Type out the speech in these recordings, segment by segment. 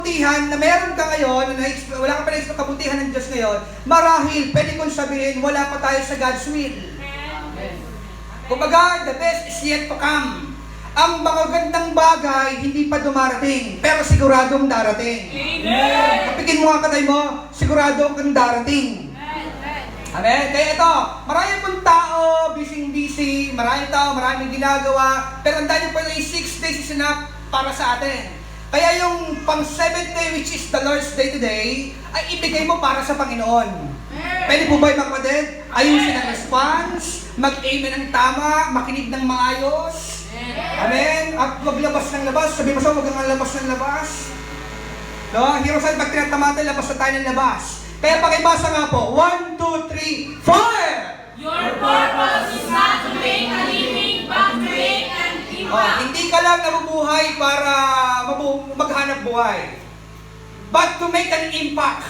kabutihan na meron ka ngayon, na wala ka pa rin sa kabutihan ng Diyos ngayon, marahil, pwede kong sabihin, wala pa tayo sa God's will. Kumbaga, the best is yet to come. Ang magagandang bagay, hindi pa dumarating, pero siguradong darating. Kapikin mo nga katay mo, sigurado kang darating. Amen? Kaya ito, marami pong tao, busy-busy, maraming tao, maraming ginagawa, pero ang dahil po yung 6 days is enough para sa atin. Kaya yung pang 7th day, which is the Lord's Day today, ay ibigay mo para sa Panginoon. Pwede po ba yung mga kapatid? Ayusin ang response, mag-amen ng tama, makinig ng maayos. Amen? At maglabas ng labas. Sabi mo siya, huwag kang labas ng labas. No? Hirosan, pag tinatamata, labas na tayo ng labas. Kaya pakibasa nga po. 1, 2, 3, fire! Your purpose is not to make a living, but to make an impact. Hindi ka lang nabubuhay para maghanap buhay. But to make an impact.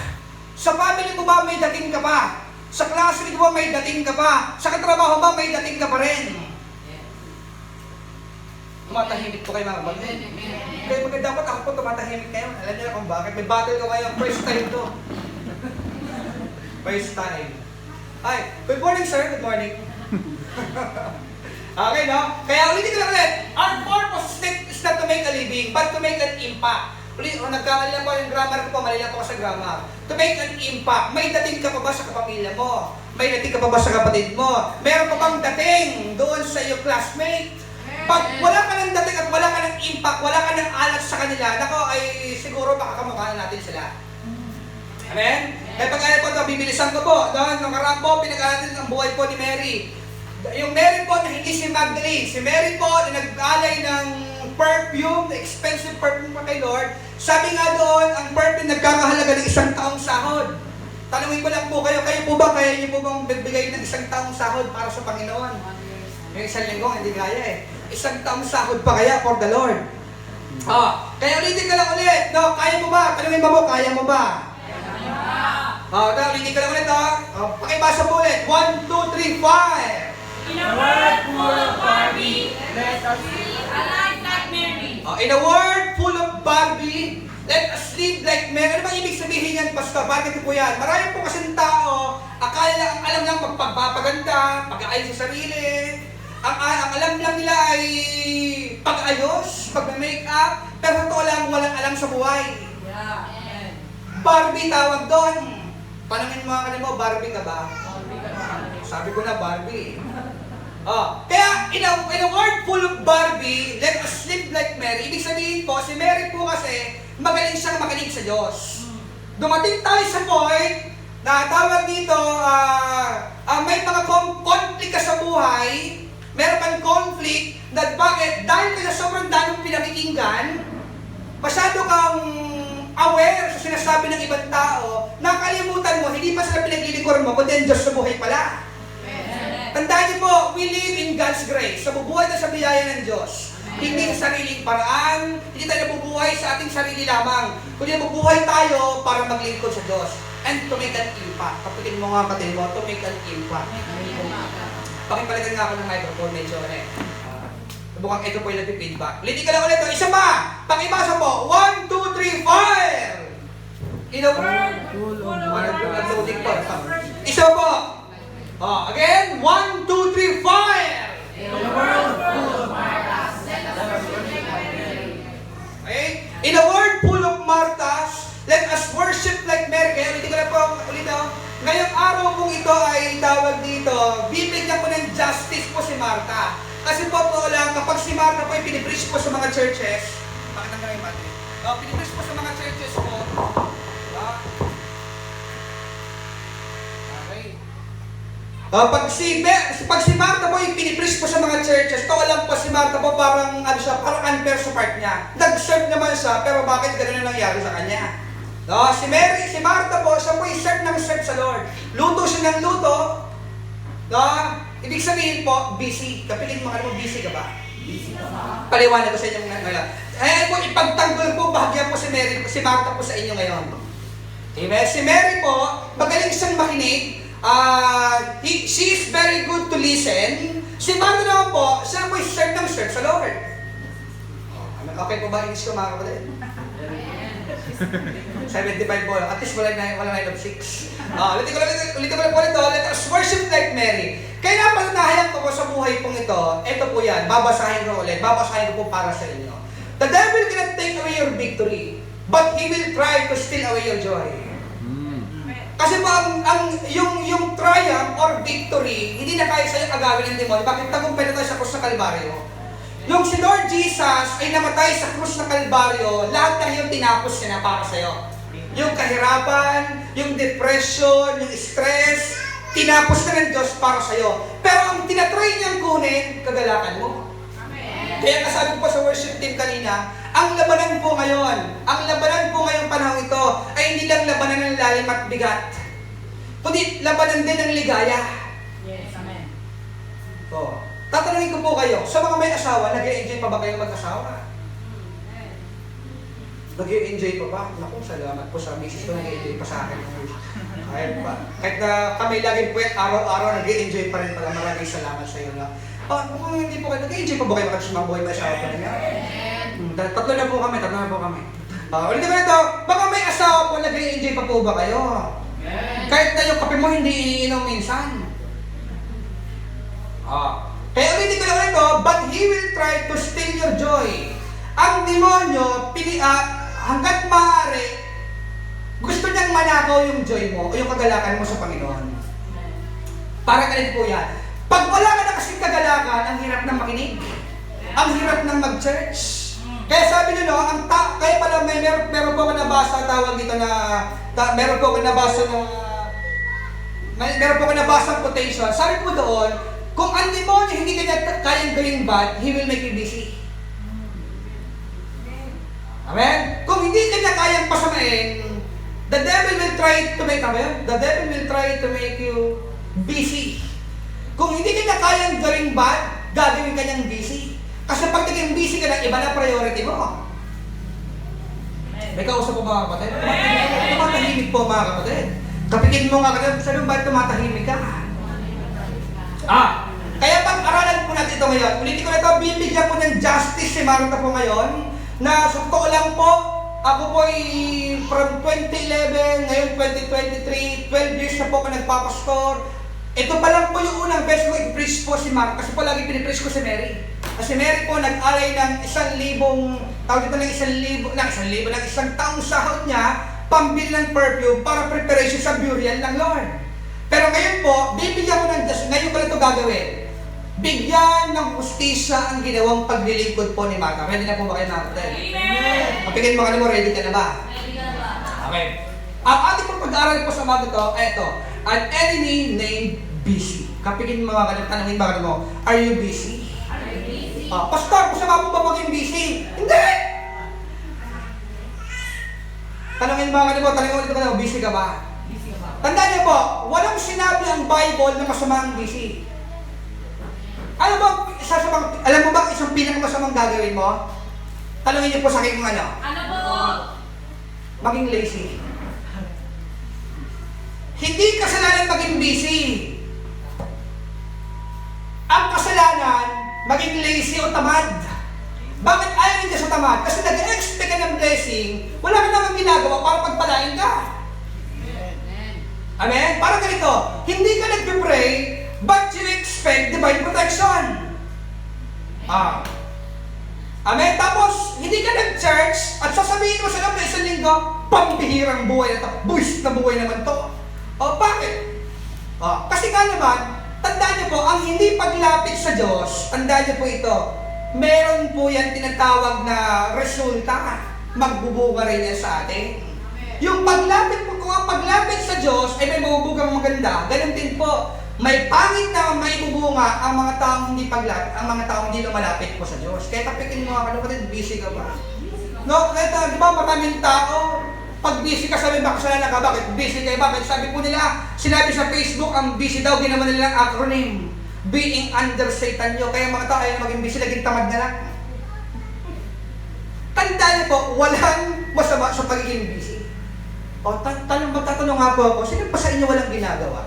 Sa family mo ba may dating ka pa? Sa classmate mo may dating ka pa? Sa katrabaho ba may dating ka pa rin? Tumatahimik po kayo mga kapatid. Kaya dapat ako po tumatahimik kayo. Alam niyo na kung bakit. May battle ko ngayon. First time to. First time. Hi. Good morning, sir. Good morning. Okay, no? Kaya ulitin ko lang ulit. Our purpose is not to make a living, but to make an impact. Ulit, nagkamali lang po yung grammar ko po. Mali lang po sa grammar. To make an impact. May dating ka pa ba sa kapamilya mo? May dating ka pa ba sa kapatid mo? Meron pa bang dating doon sa iyo classmate? Pag wala ka ng dating at wala ka ng impact, wala ka ng alat sa kanila, nako ay siguro makakamukha natin sila. Amen? Kaya pag-alala po ito, bibilisan ko po. Nung karaan po, pinag-alala ang buhay po ni Mary. Yung Mary po na hindi si Magdalene. Si Mary po na nag-alay ng perfume, the expensive perfume pa kay Lord. Sabi nga doon, ang perfume nagkakahalaga ng 1 taong sahod. Tanungin ko lang po kayo po ba, kaya niyo po bang bibigay ng 1 taong sahod para sa Panginoon? Yung 1 linggo, hindi kaya eh. 1 taong sahod pa kaya for the Lord. Kaya ulitin ka lang ulit. No, kaya mo ba? Tanungin mo, kaya mo ba? Ulitin ka lang ulit. Pakibasa mo ulit. 1, 2, 3, 5. In a world full of Barbie, let us live a life like Mary. In a world full of Barbie, let us live like Mary. Ano bang ibig sabihin yan, Pastor? Bakit po yan? Marami po kasing tao, akala lang, alam lang magpapaganda, pag-aayos sa sarili. Ang alam lang nila ay pag-ayos, pag-make up, pero totoo lang, walang alam sa buhay. Barbie tawag doon. Panangin mo ka mo, Barbie ka ba? Sabi ko na, Barbie. Kaya, in a world full of Barbie, let us live like Mary. Ibig sabihin po, si Mary po kasi, magaling siyang makinig sa Diyos. Dumating tayo sa point, na tawag dito, may mga conflict ka sa buhay, meron kang conflict, that bakit? Dahil ka sa sobrang daming pinakikinggan, masyado kang aware sa sinasabi ng ibang tao, nakalimutan mo, hindi pa sila pinaglilingkuran mo, kundi ang Diyos sa buhay pala. Tandaan niyo po, we live in God's grace. Sa bubuhay na sa biyaya ng Diyos. Hindi sa sariling paraan, hindi tayo nabubuhay sa ating sarili lamang. Kundi nabubuhay tayo para maglingkod sa Diyos. And to make an impact. Kapitin mo nga kapatid mo, to make an impact. Pakipalitan nga ako ng microphone, medyo mukhang ito po yung nag-feedback. Ulitin ka lang ulit. Isa pa! Pakibasa po. 1, 2, 3, fire! In a world full of isa po. Again. 1, 2, 3, fire! In a world full of Marthas, let us worship like Mary. Okay? In a world full of Marthas, let us worship like Mary. Kaya ulitin ko lang po ulit. Ngayong araw pong ito ay tawag dito, bibigyan ko ng justice po si Martha. Kasi po lang, kapag si Martha po ay pinipreach po sa mga churches, bakit ang gano'y mati? Pinipreach po sa mga churches po, okay. Pag si Martha po ay pinipreach po sa mga churches, to lang po si Martha po parang, parang unfair sa part niya. Nag-serve naman siya, pero bakit gano'n na nangyari sa kanya? Si Martha po, siya po serve sa Lord. Luto siya ng luto. Ibig sabihin po, busy. Kapiling mo, busy ka ba? Busy ka ba? Paliwanag ko sa inyo ngayon. Po, ipagtanggol po, bahagyan po si Martha po sa inyo ngayon. Amen? Si Mary po, magaling siyang makinig. She is very good to listen. Si Martha naman po, siya po serve sa Lord. Okay po ba English ko mga kapatid? 75 po. At least wala 9 of 6. Ulitin ko lang po ito. Let us worship like Mary. Kaya napatunayan ko po sa buhay pong ito po yan. Babasahin ko ulit. Babasahin ko po para sa inyo. The devil cannot take away your victory, but he will try to steal away your joy. Kasi po, yung triumph or victory, hindi na kaya sa'yo agawin ng demonyo. Bakit tagumpay na tayo sa krus ng Kalbaryo? Yung si Lord Jesus ay namatay sa krus ng Kalbaryo, lahat ng yung tinapos niya na para sa'yo. Yung kahirapan, yung depression, yung stress, tinapos na ng Diyos para sa'yo. Pero ang tinatry niyang kunin, kagalakan mo. Kaya kasabi ko sa worship team kanina, ang labanan po ngayong panahon ito, ay hindi lang labanan ng lalim at bigat, kundi labanan din ng ligaya. Yes, amen. So, tatanungin ko po kayo, sa mga may asawa, nag-i-enjoy pa ba kayong mag-asawa? Nag-i-enjoy pa ba? Naku, salamat po sa misis ko, nag-i-enjoy pa sa akin. Kahit na kami lagi po yan, araw-araw nag-i-enjoy pa rin pala. Maraming salamat sa iyo na. Kung hindi po kayo, nag-i-enjoy pa ba kayo makasumabuhay may asawa pa rin? Tatlo na po kami. Ulit naman ito, baka may asawa po, nag-i-enjoy pa po ba kayo? Kahit na yung kape mo hindi iniinom minsan. Kaya ulitin ko lang ito, but he will try to steal your joy. Ang demonyo, hanggat maaari, gusto niyang manakaw yung joy mo o yung kagalakan mo sa Panginoon. Para ganito po yan. Pag wala ka na kasing kagalakan, ang hirap ng makinig. Ang hirap ng mag-church. Kaya sabi nyo, kaya pala meron po ako nabasa, tawag dito na, meron po ako nabasa quotation. Sabi po doon, kung ang demonyo hindi kanya kayang gawing bad, he will make you busy. Amen? Kung hindi kanya kayang pasamain, the devil will try to make you busy. Kung hindi kanya kayang gawing bad, gagawin kanyang busy. Kasi pag naging busy ka na, iba na priority mo. May kausap po mga kapatid? Tumatahimik po mga kapatid. Kapigin mo nga kapatid, sabi mo ba tumatahimik ka? Kaya pag-aralan po natin ito ngayon, ulitin ko na ito, bibigyan po ng justice si Martha po ngayon, na sa totoo lang po, ako po ay from 2011, ngayon 2023, 12 years na po ako nagpapastor. Ito pa lang po yung unang beses ko i-preach po si Mark, kasi po lagi pinipreach ko si Mary. Kasi Mary po nag-alay ng 1,000, tawag dito ng isang taong sahod niya, pambili ng perfume para preparation sa burial ng Lord. Pero ngayon po, bibigyan ko ng Diyos, ngayon ko lang ito gagawin. Bigyan ng hustisya ang ginawang paglilingkod po ni Martha. Ready na po ba kayo natin? Amen! Kapigin mo ka mo, ready ka na ba? Ready ka ba? Okay. Ang ating pong pag-aaral po sa mga ito, eto, an enemy named busy. Kapigin mo mga tanongin ba mo, are you busy? Are you busy? Pastor, masama po ba maging busy? Hindi! Tanongin mga tanongin mo, busy ka ba? Busy ka ba? Tandaan niyo po, walang sinabi ang Bible na masama ang busy. Alam mo ba isang pinakamasamang gagawin mo? Tanungin niyo po sa akin kung ano? Ano po? Maging lazy. Hindi kasalanan maging busy. Ang kasalanan, maging lazy o tamad. Bakit ayaw hindi sa tamad? Kasi nag-expect ka ng blessing, wala ka namang ginagawa para pagpalain ka. Amen? Parang ganito, hindi ka nag-pray, but you expect divine protection. Amen? Tapos, hindi ka nag-church at sasabihin mo sa loob na isang linggo, pambihirang buhay na ito. Buwis na buhay naman to. Bakit? Kasi nga naman, tandaan niyo po, ang hindi paglapit sa Diyos, tandaan niyo po ito, meron po yan tinatawag na resulta. Magbubunga rin yan sa atin. Yung paglapit po, kung ang paglapit sa Diyos ay may mabubugang maganda, ganun din po, may pangit na may bubunga ang mga taong hindi paglapit, ang mga taong hindi lumalapit po sa Diyos. Kaya tapikin mo nga, kapatid, busy ka ba? No, kaya di ba maraming tao, pag busy ka, sabi ba, kasalanan ka, bakit busy kayo, bakit? Sabi po nila, sinabi sa Facebook, ang busy daw, ginawa nila ng acronym, being under Satan nyo. Kaya mga tao, ayaw na maging busy, laging tamad na lang. Tandaan niyo po, walang masama sa pagiging busy. Magtatanong nga po ako, sino pa sa inyo walang ginagawa?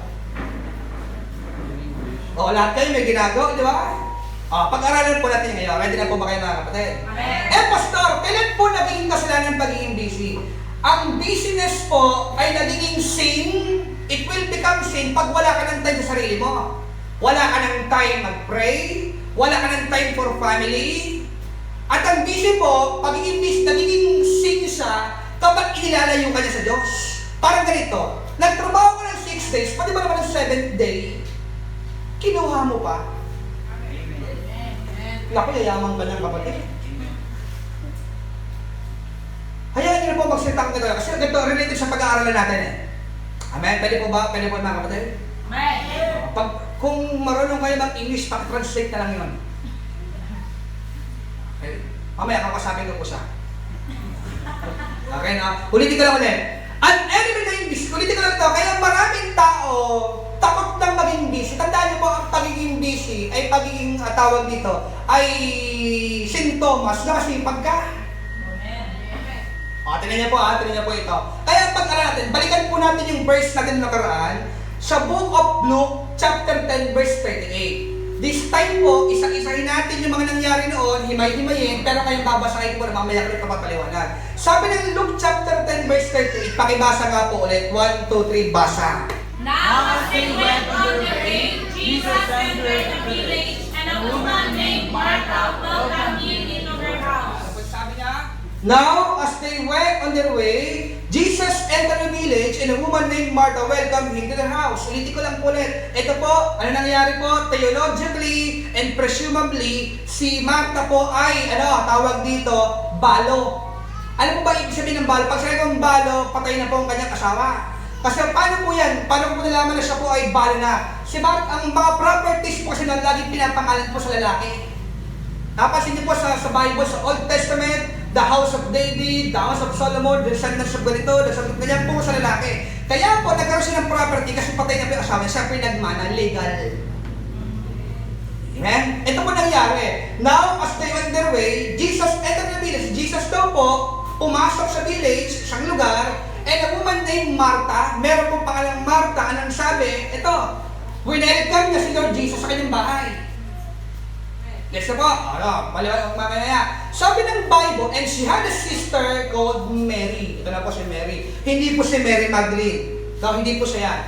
Lahat kayo may ginagawa, di ba? Pag-aralan po natin ngayon. Ready na po ba kayo mga kapatid? Amen. Pastor, kailan po naging kasalanan ng pagiging busy? ang busyness po ay nagiging sin. It will become sin pag wala ka ng time sa sarili mo. Wala ka ng time mag-pray, wala ka ng time for family. At ang busy po, pagiging busy, nagiging sin siya kapag inilalayo ka niya sa Diyos. Parang ganito, nagtrabaho ka ng 6 days, pati ba naman ng 7th day, kinuha mo pa. Naku, yayaman ka ng kapatid. Hayaan niyo na po magsitang nito kasi ganito related sa pag-aaralan natin eh. Amen? Pwede po ba? Pwede po mga kapatid? Amen. Kung marunong kayo mag-English, pakitranslate na lang yun. Okay? Mamaya, kakasabing ko po siya. Okay na? Ulitin ko lang ulit. An enemy na yung busy. Ulitin ko lang ito. Kaya maraming tao takot ng maging busy. Tandaan niyo po, ang pagiging busy ay pagiging tawag dito ay sintomas na masipag ka. Tingnan niyo po ito. Kaya pag-aralan natin, balikan po natin yung verse natin nakaraan sa Book of Luke, chapter 10, verse 38. This time po, isa-isahin natin yung mga nangyari noon, himay-himayin, pero ngayong babasahin ko na mamaya ko ito papaliwanag. Sabi ng Luke chapter 10, verse 38, pakibasa nga po ulit. 1, 2, 3, basa. Now as they went on their way, Jesus entered a village, and a woman named Martha welcomed him into her house. Ano po sabi niya? Now, as they went on their way, Jesus entered a village and a woman named Martha welcomed him to their house. Ulitin ko lang po ulit. Ito po, ano nangyari po? Theologically and presumably, si Martha po ay, tawag dito, balo. Ano po ba ibig sabihin ng balo? Pag sinabi kong balo, patay na po ang kanyang asawa. Kasi paano po yan? Paano po nalaman na siya po ay balo na? Ang mga properties po kasi na lagi pinapangalan po sa lalaki. Tapos hindi po sa Bible, sa Old Testament, the house of David, the house of Solomon, the son of ganito, the son of ganyan po sa lalaki. Kaya po, nagkaroon siya ng property kasi patay na po yung asawa, siya pinagmana, legal. Amen? Ito po nangyari. Now, as they went their way, Jesus entered the village. Jesus daw po, pumasok sa village, isang lugar, and a woman named Martha, meron pong pangalang Martha, anong sabi? Ito, winelcome niya si Lord Jesus sa kanyang bahay. Yes na po. Paliwanag mamaya. Sabi ng Bible, and she had a sister called Mary. Ito na po si Mary. Hindi po si Mary Magdalene. No, hindi po siya yan.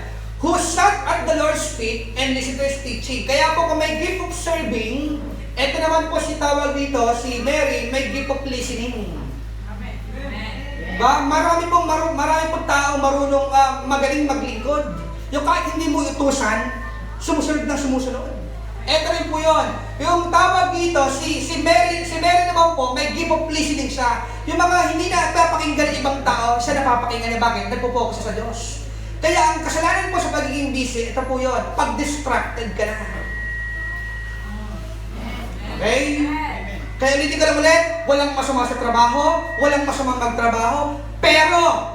Who sat at the Lord's feet and listened to His teaching. Kaya po kung may gift of serving, ito naman po si tawag dito, si Mary, may gift of listening. Amen. Marami pong tao marunong magaling maglingkod. Yung kahit hindi mo utusan, sumusunod na sumusunod. Ito rin po yun. Yung tawag dito, si Mary naman po, may gift of listening siya. Yung mga hindi na napapakinggan ng ibang tao, siya napapakinggan niya. Bakit? Nagpo-focus sa Diyos. Kaya ang kasalanan po sa pagiging busy, ito po yun, pag-distracted ka na. Okay? Kaya ulitin ko lang ulit, walang masama sa trabaho, walang masamang magtrabaho, pero,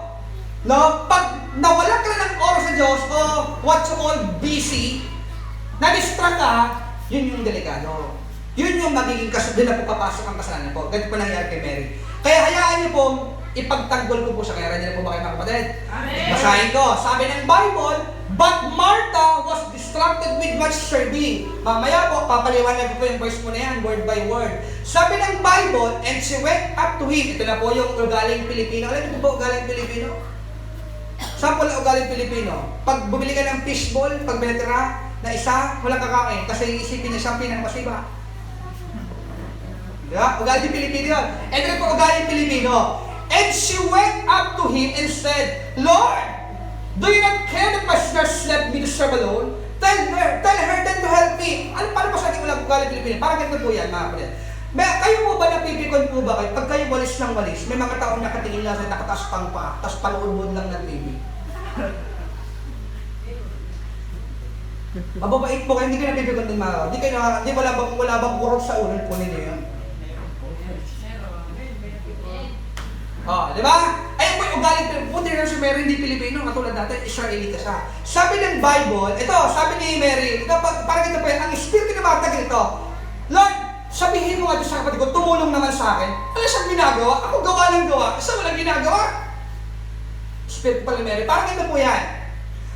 pag nawala ka na ng oras sa Diyos, o what you call busy, na-distract ka, yun yung delikado. Yun yung magiging doon na po papasok ang kasalanan po. Ganito po nangyari kay Mary. Kaya hayaan niyo po, ipagtanggol ko po siya. Kaya ready na po ba kayo mga kapatid? Amen. Basahin ko. Sabi ng Bible, but Martha was distracted with much serving. Mamaya po, papaliwanag ko po yung verse mo na yan, word by word. Sabi ng Bible, and she went up to him. Ito na po yung ugaling Pilipino. Alam niyo po ugaling Pilipino? Saan po lang ugaling Pilipino? Pag bumili ka ng fishball, pag binatira, na isa, walang kakain kasi isipin niya siyang pinakmasiba. Diba? Ugaling Pilipino yun. And then po, ugaling Pilipino. And she went up to him and said, Lord, do you not care that my sister left me to serve alone? Tell her then to help me. Paano ba sabi ko lang ugaling Pilipino? Parang ganito po yan, mga kapatid. Kayo po ba napipikon po ba kayo? Pag kayo walis ng walis, may mga taong nakatingin lang sa nakataas pang pa, tapos panuod lang ng TV. Mababait po kayo, hindi kayo napipikon din mga hindi wala bang kurot sa ulo po ninyo yun. Di ba? Ayun po yung ugaling Pilipino. Si Mary hindi Pilipino, katulad natin, Israelita siya. Sabi ng Bible, sabi ni Mary, parang ito po yan, ang Espiritu ni Martha ganito, Lord, sabihin mo nga sa kapatid ko, tumulong naman sa akin. Wala siyang ginagawa, ako gawa ng gawa, isa walang ginagawa. Espiritu pa ni Mary, parang ito po yan.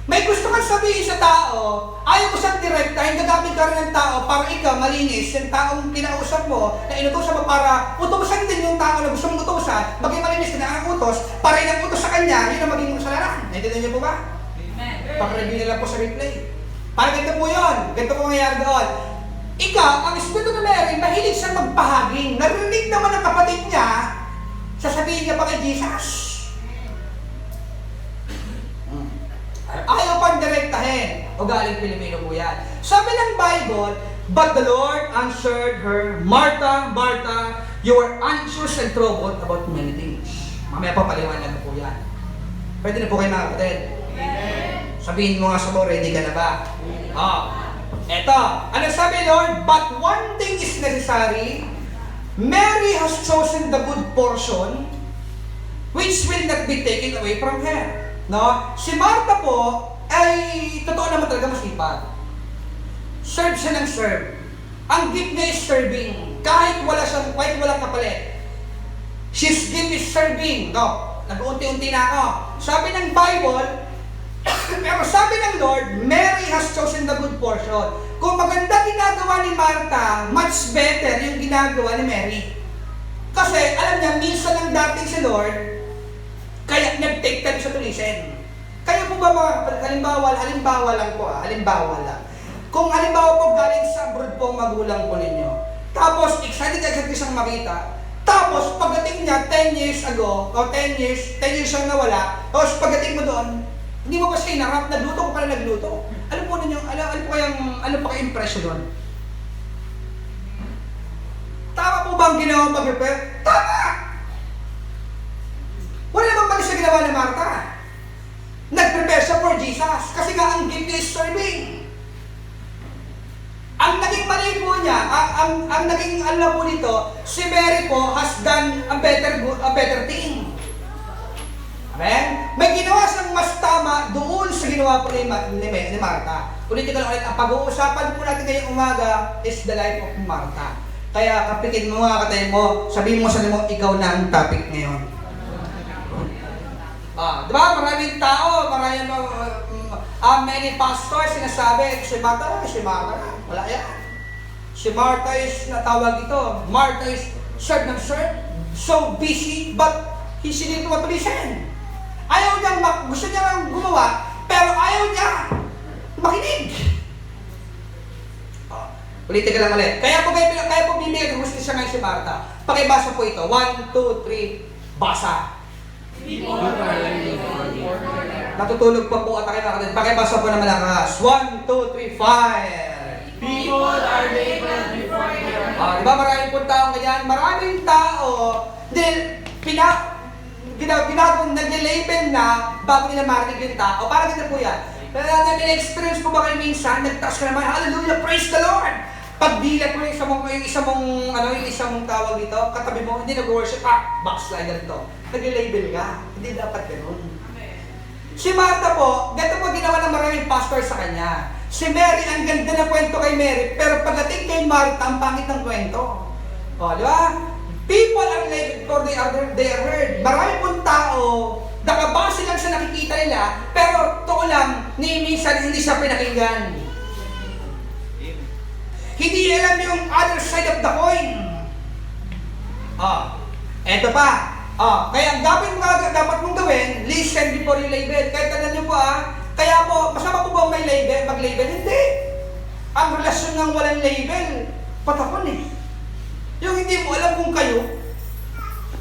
May gusto kang sabihin sa tao, ayaw mo siyang direktahin, gagamit ka rin ng tao para ikaw malinis, yung taong kinausap mo, na inutosan mo para utusan din yung tao na gusto mong utusan, maging malinis na ang utos, para yung utos sa kanya, yun ang maging kasalanan. Naintindihan niyo po ba? Amen. Pakareview nila po sa replay. Para ganito po yun, ganito po mangyayari doon. Ikaw, ang Espiritu na Mary, mahilig siya magpahaging. Narinig naman ng kapatid niya, sasabihin niya pa kay Jesus. Ayaw pang direktahin. O galing Pilipino po yan. Sabi ng Bible, but the Lord answered her, Martha, Martha, you are anxious and troubled about many things. Mamaya pa paliwanag na po yan. Pwede na po kayo mga kapatid. Sabihin mo nga sa mo, ready ka na ba? Eto, ano sabi Lord? But one thing is necessary. Mary has chosen the good portion, which will not be taken away from her. No? Si Martha po, ay totoo naman talaga masipag. Serve siya ng serve. Ang gift niya is serving. Kahit walang kapalit. She's gift is serving. No? Nag-unti-unti na ako. Sabi ng Bible, pero sabi ng Lord, Mary has chosen the good portion. Kung maganda ginagawa ni Martha, much better yung ginagawa ni Mary. Kasi alam niya, minsan lang dating si Lord, kaya nag-take time sa to listen. Kaya po ba mga halimbawa lang po halimbawa lang. Kung halimbawa po galing sa abroad po ang magulang po ninyo, tapos excited siyang makita, tapos pagdating niya 10 years ago, o 10 years siyang nawala, tapos pagdating mo doon, hindi mo pa siya inarap, nagluto ko pala nagluto. Ano po ninyo, ano pa kayong impression doon? Tama po ba ang ginawa pag-prepare? Tama! Wala namang mali sa ginawa ni Martha. Nag-prepare siya for Jesus kasi nga ang gift niya is serving. Ang naging mali po niya, ang naging alam po nito, si Mary po has done a better thing. Amen? May ginawa siyang mas tama doon sa ginawa po ni Martha. Ulitin ko lang ulit, ang pag-uusapan po natin ngayong umaga is the life of Martha. Kaya kapitin mo mga katay mo, sabihin mo sa mo, ikaw na ang topic ngayon. Di ba? Maraming tao, many pastors sinasabi, si Martha, wala yan. Si Martha is natawag ito. Martha is serve ng serve, so busy, but she didn't want to listen. Ayaw niyang, gusto niya lang gumawa, pero ayaw niya makinig. Ulitin ka lang ulit. Kaya po bibigyan ng gusto siya ngayon si Martha. Pakibasa po ito. 1, 2, 3, basa. Natutulog pa po at akin nakatid. Pakibasa po na malakas. 1, 2, 3, fire! People are labeled before their Di ba maraming po taong ganyan? Maraming tao, nag-label na bago nila marinig yung tao. Parang ganito po yan. Pero na-experience po ba kayo minsan? Nagtaas ka naman, hallelujah, praise the Lord! Pagdilat mo yung isa mong tawag dito, katabi mo, hindi nag-worship, backslider to. Nag-label ka. Hindi dapat ganun. Si Martha po, ganito po ginawa ng maraming pastor sa kanya. Si Mary, ang ganda na kwento kay Mary, pero pagdating kay Martha, ang pangit ng kwento. Di ba? People are labeled for they are heard. Marami pong tao, nakabase lang sa nakikita nila, pero totoo lang, minsan hindi siya pinakinggan. Hindi alam yung other side of the coin. Eto pa. Kaya ang dapat mong gawin, listen before you label. Kaya tandaan nyo po kaya po, masama po ba mag-label? Hindi. Ang relasyon ng walang label, patapon eh. Yung hindi mo alam kung kayo,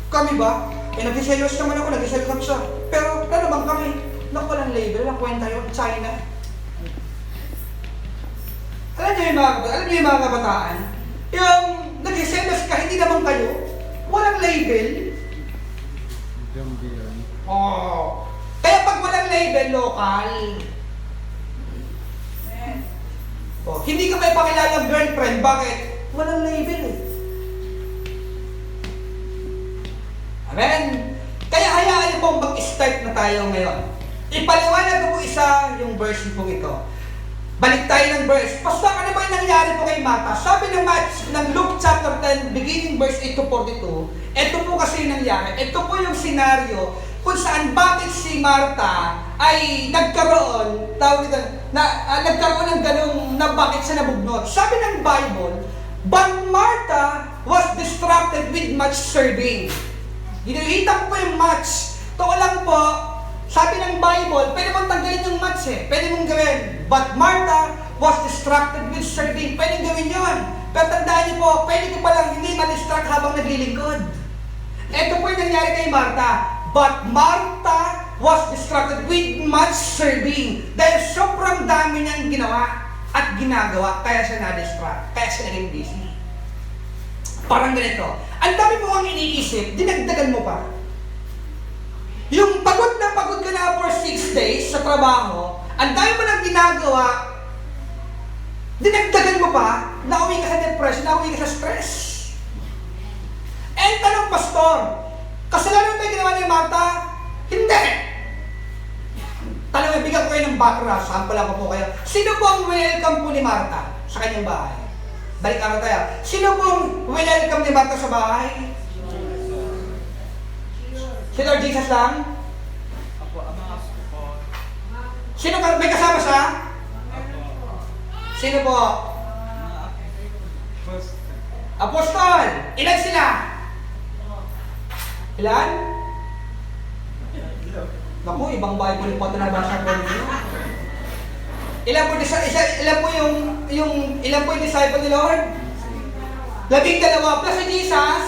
kami ba? Nag-selos naman ako, nag-selos naman siya. Pero ano bang kami? Walang label, ang kwenta yun, China. Alam niyo yung mga kabataan? Yung nag-selos ka, hindi naman kayo, walang label. Kaya pag walang label, local. Hindi ka may pakilala girlfriend, bakit? Walang label eh. Amen? Kaya hayaan niyo pong mag-start na tayo ngayon. Ipaliwanag ko po isa yung verse po ito. Balik tayo ng verse. Pastor, ano ba yung nangyari po kay Martha? Sabi ng Luke chapter 10, beginning verse 8 to 42, ito po kasi yung nangyari. Ito po yung senaryo kung saan bakit si Martha ay nagkaroon, nagkaroon ng ganung na bakit siya nabugnot. Sabi ng Bible, but Martha was distracted with much serving. Ginihita ko po yung much. Ito lang po, sabi ng Bible, pwede mong tanggalin yung much eh. Pwede mong gawin. But Martha was distracted with serving. Pwede gawin yun. Pero tandaan niyo po, pwede ko palang hindi ma-distract habang naglilingkod. Ito po yung nangyari kay Martha. But Martha was distracted with much serving. Dahil sobrang dami niyang ginawa at ginagawa, kaya siya na-distract. Kaya siya naging busy. Parang ganito. Ang dami mo ang iniisip, dinagdagan mo pa. Yung pagod ka na for 6 days sa trabaho, ang dami mo nang ginagawa, dinagdagan mo pa, nauwi ka sa depression, nauwi ka sa stress. And tanong, pastor, kasalanan ba yung ginawa ni Martha? Hindi! Tanong, bigyan ko kayo ng background, sample lang po kayo. Sino po ang welcome po ni Martha sa kanyang bahay? Balik ako tayo. Sino pong welcome ni Martha sa bahay? Si Lord Jesus lang? Sino ka, may kasama siya? Sino po? Apostol! Ilan sila? Ilan? Naku, ibang Bible pa ito nabasa po ninyo. Ilan po yung disciple ni Lord? 12 plus si Jesus.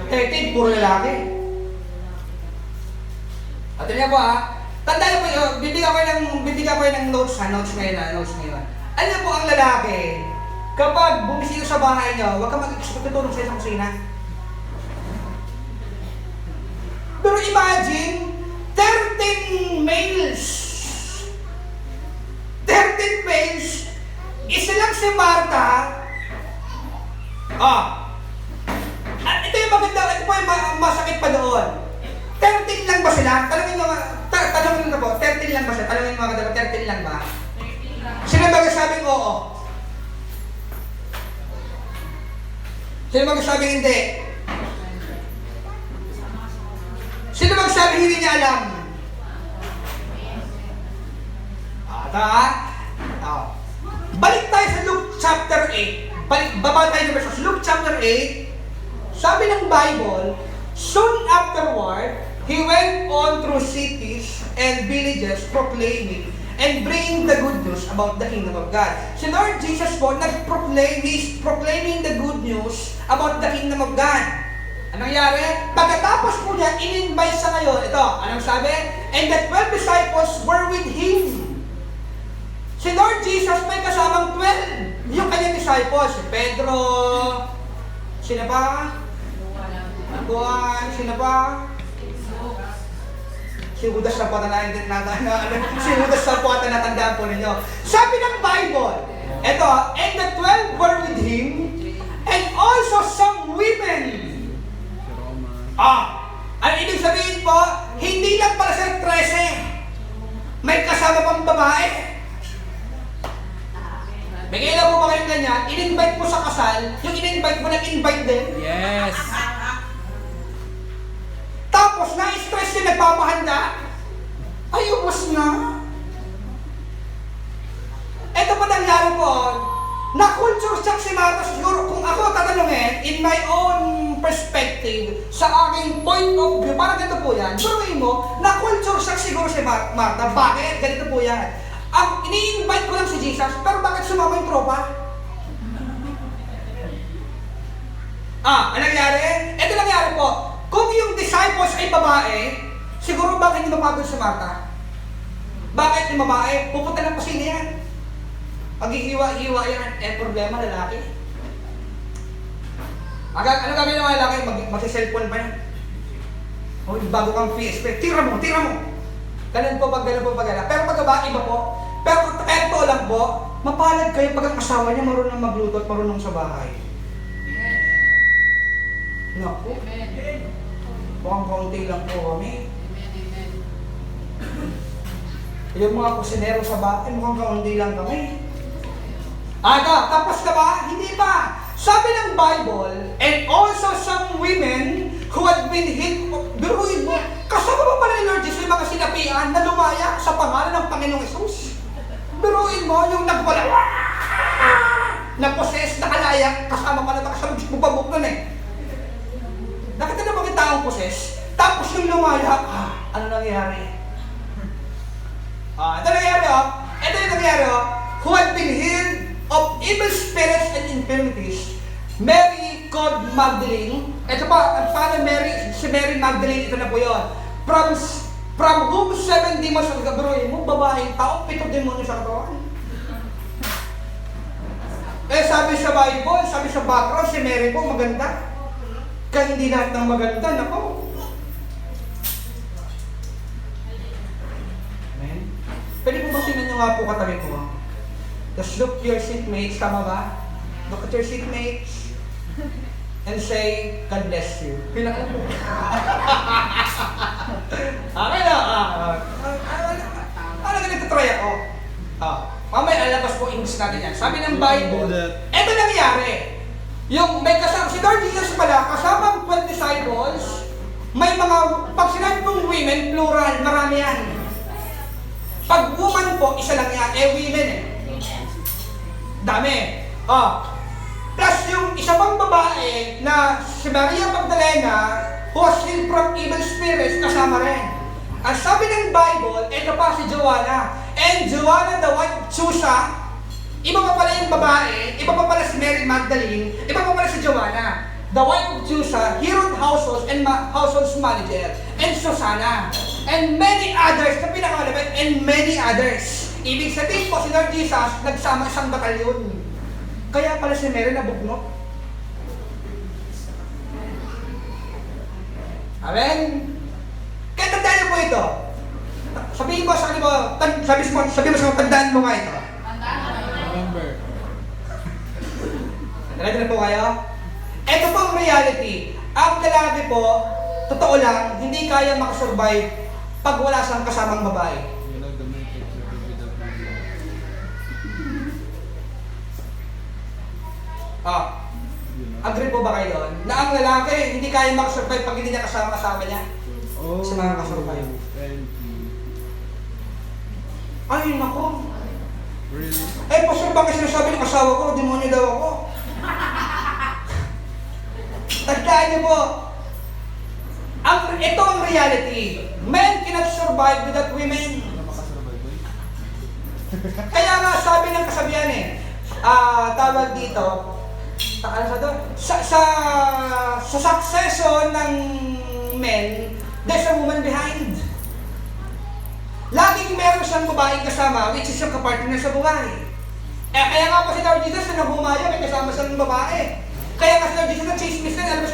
13, puro lalaki. At niya po tandaan po yun, bibigyan ko ng notes ngayon. Ano po ang lalaki? Kapag bumisito sa bahay niyo, huwag ka magtutulong sa isang kusina. Pero imagine, 13 males. Isa lang si Martha. Ito yung maganda, ito po yung masakit pa doon. 13 lang ba sila? Tanungin nyo po, 13 lang ba sila? Tanungin mo mga kadalawa, 13 lang ba? Sino ba sabing oo? Sino ba sabing hindi? Sino ba sabing hindi niya alam? Balik tayo sa Luke chapter 8. Baba tayo sa verses. Luke chapter 8, sabi ng Bible, soon afterward, he went on through cities and villages proclaiming and bringing the good news about the kingdom of God. Si Lord Jesus po, he's proclaiming the good news about the kingdom of God. Anong nangyari? Pagkatapos po niya, in-invite sa ngayon. Ito, anong sabi? And the 12 disciples were with him. Si Lord Jesus may kasamang 12. Yung kanyang disciples, si Pedro, sino pa? Juan, sino pa? Si Judas na po si Judas na po at natandaan po ninyo. Sabi ng Bible, ito, and the 12 were with him, and also some women. Ang ibig sabihin po, hindi lang para sa 13. May kasama pang babae. May kailan po ba kayong ganyan? In-invite mo sa kasal, yung in-invite mo, nag-invite din. Yes. Tapos, na-stress yung nagpapahanda. Ay, ubos na. Ito pa nangyari po, na-culture shock si Martha. Siguro, kung ako tatanungin, in my own perspective, sa aking point of view, parang ganito po yan. Pero mo, na-culture shock siguro si Martha. Bakit? Ganito po yan. Ang ini-invite ko lang si Jesus, pero bakit sumama yung tropa? Ano nangyari? Ito nangyari po. Kung yung disciples ay babae, siguro bakit hindi mapagod si Martha? Bakit yung babae? Pupunta ng kusina yan. Pag-iiwa-iwa yan, problema lalaki. Ano gagawin ng mga lalaki? Mag-cellphone pa yan. Bago kang PSP, tira mo! Ganun po pag gano'n. Pero pag babae iba po. Pero ito lang po, mapalad kayo pag ang asawa niya marunong magluto at marunong sa bahay. Naku. Mukhang kaunti lang po kami. Yung mga kusinero sa bahay, mukhang kaunti lang kami. Tapos na ba? Hindi pa. Sabi ng Bible, and also some women who had been hit, biruin mo, kasama pa pala ni Lord Jesus yung mga sinapian na na-possess, nakalayak, kasama pala nakasabog nun eh. Nakita na ba yung taong possess? Tapos yung lumaya, ano nangyari? Ito nangyari Ito yung nangyari who had been healed of evil spirits and infirmities. Mary called Magdalene. Ito pa, ang pangalan si Mary Magdalene, ito na po yun. From whom 7 demons ang gabroy mo, babaeng tao, 7 demonyo sa katawan. Sabi sa Bible, sabi sa background, si Mary po maganda. Kaya hindi lahat ng maganda, nako. Amen? Pwede po ba tingnan nyo nga po katabi ko? Just look your seatmates, tama ba? Look at your seatmates and say, God bless you. Pinaka po. Okay na. Ano ganito try ako? Mamaya lalabas po English natin yan. Sabi ng Bible, eto nangyari. Yung may kasama, si Lord Jesus pala, kasama 12 disciples, may mga, pag sinabi pong women, plural, marami yan. Pag woman po, isa lang yan, women eh. Dami. Plus yung isa pang babae na si Maria Magdalena, who was healed from evil spirits, kasama rin. Ang sabi ng Bible, ito pa si Joanna. And Joanna, the wife of Chusa, iba pa pala yung babae, iba pa pala si Mary Magdalene, iba pa pala si Joanna. The wife of Chusa, Herod households and households manager, and Susanna, and many others, na pinakamalapit, and many others. Ibig sabihin po, si Lord Jesus, nagsama isang batalyon. Kaya pala si Mary nabugnot. Amen? Kaya tandaan niyo po ito. Sabihin ko sa kanila, sabihin mo sa tandaan mo nga ito. Ready na po kayo? Ito po ang reality. Ang lalaki po, totoo lang, hindi kaya makasurvive pag wala siyang kasamang babae. Agree po ba kayo doon? Na ang lalaki, hindi kaya makasurvive pag hindi niya kasama niya? Sa mga kasurvive. Ay, nako. Really? Pastor, bakit sinasabi ng asawa ko, demonyo daw ako? Tandaan niyo po, ito ang reality. Men cannot survive without women. Kaya nga sabi ng kasabihan tawag dito, sa succession ng men, there's a woman behind. Laging meron siyang babaeng kasama, which is yung kapartner sa buhay. Kaya nga pa si Lord Jesus na nabumaya, may kasama siyang babae. Kaya nga si Lord Jesus nag-chismis na, alam mo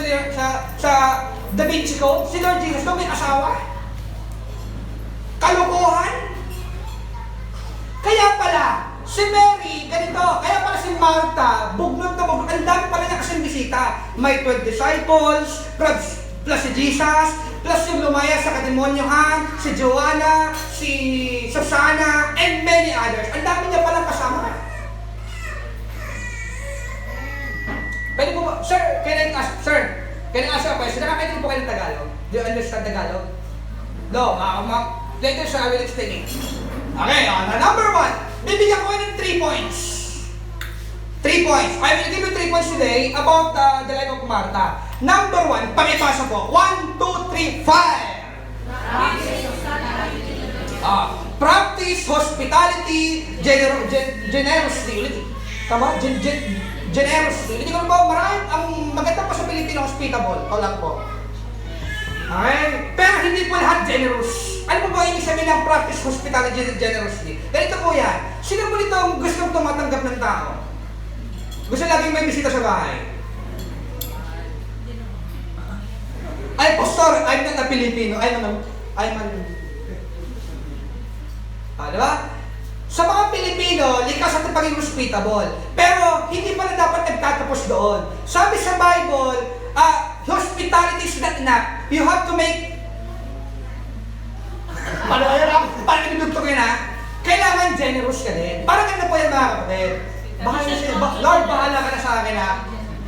sa Da Vinci Code, si Lord Jesus may asawa. Kalokohan. Kaya pala, si Mary, ganito, kaya pala si Martha, bugnot na bugnot, ang dami pala niya kasing bisita. May 12 disciples, plus si Jesus, plus yung lumaya sa kademonyohan, si Joanna, si Susana, and many others. Ang dami niya palang kasama. Pwede po ba, sir, can I ask you a question? Nakakaintindi po kayo ng Tagalog? Do you understand Tagalog? No, later sir, I will explain it. Okay, number 1, bibigyan ko kayo ng 3 points. 3 points. I will give you 3 points today about the life of Martha. Number 1, pakipasa po. 1, 2, 3, 5. Practice hospitality generously. Tama? Generously. Hindi ko po, marami, ang maganda po sa Pilipino, hospitable. O lang po. Okay? Pero hindi po lahat generous. Ano po ba ibig sabihin ng practice hospitality generously? Ganito po yan. Sino po nito ang gustong tumatanggap ng tao? Gusto laging may bisita sa bahay? Ay, pastor, I'm not a Filipino. Diba? Sa mga Pilipino, likas at pagiging hospitable. Pero, hindi pala dapat nagtatapos doon. Sabi sa Bible, hospitality is not enough. You have to make... Paano pinudugtog yun Kailangan generous ka din. Parang ano po yan mga kapatid? Lord, bahala ka na sa akin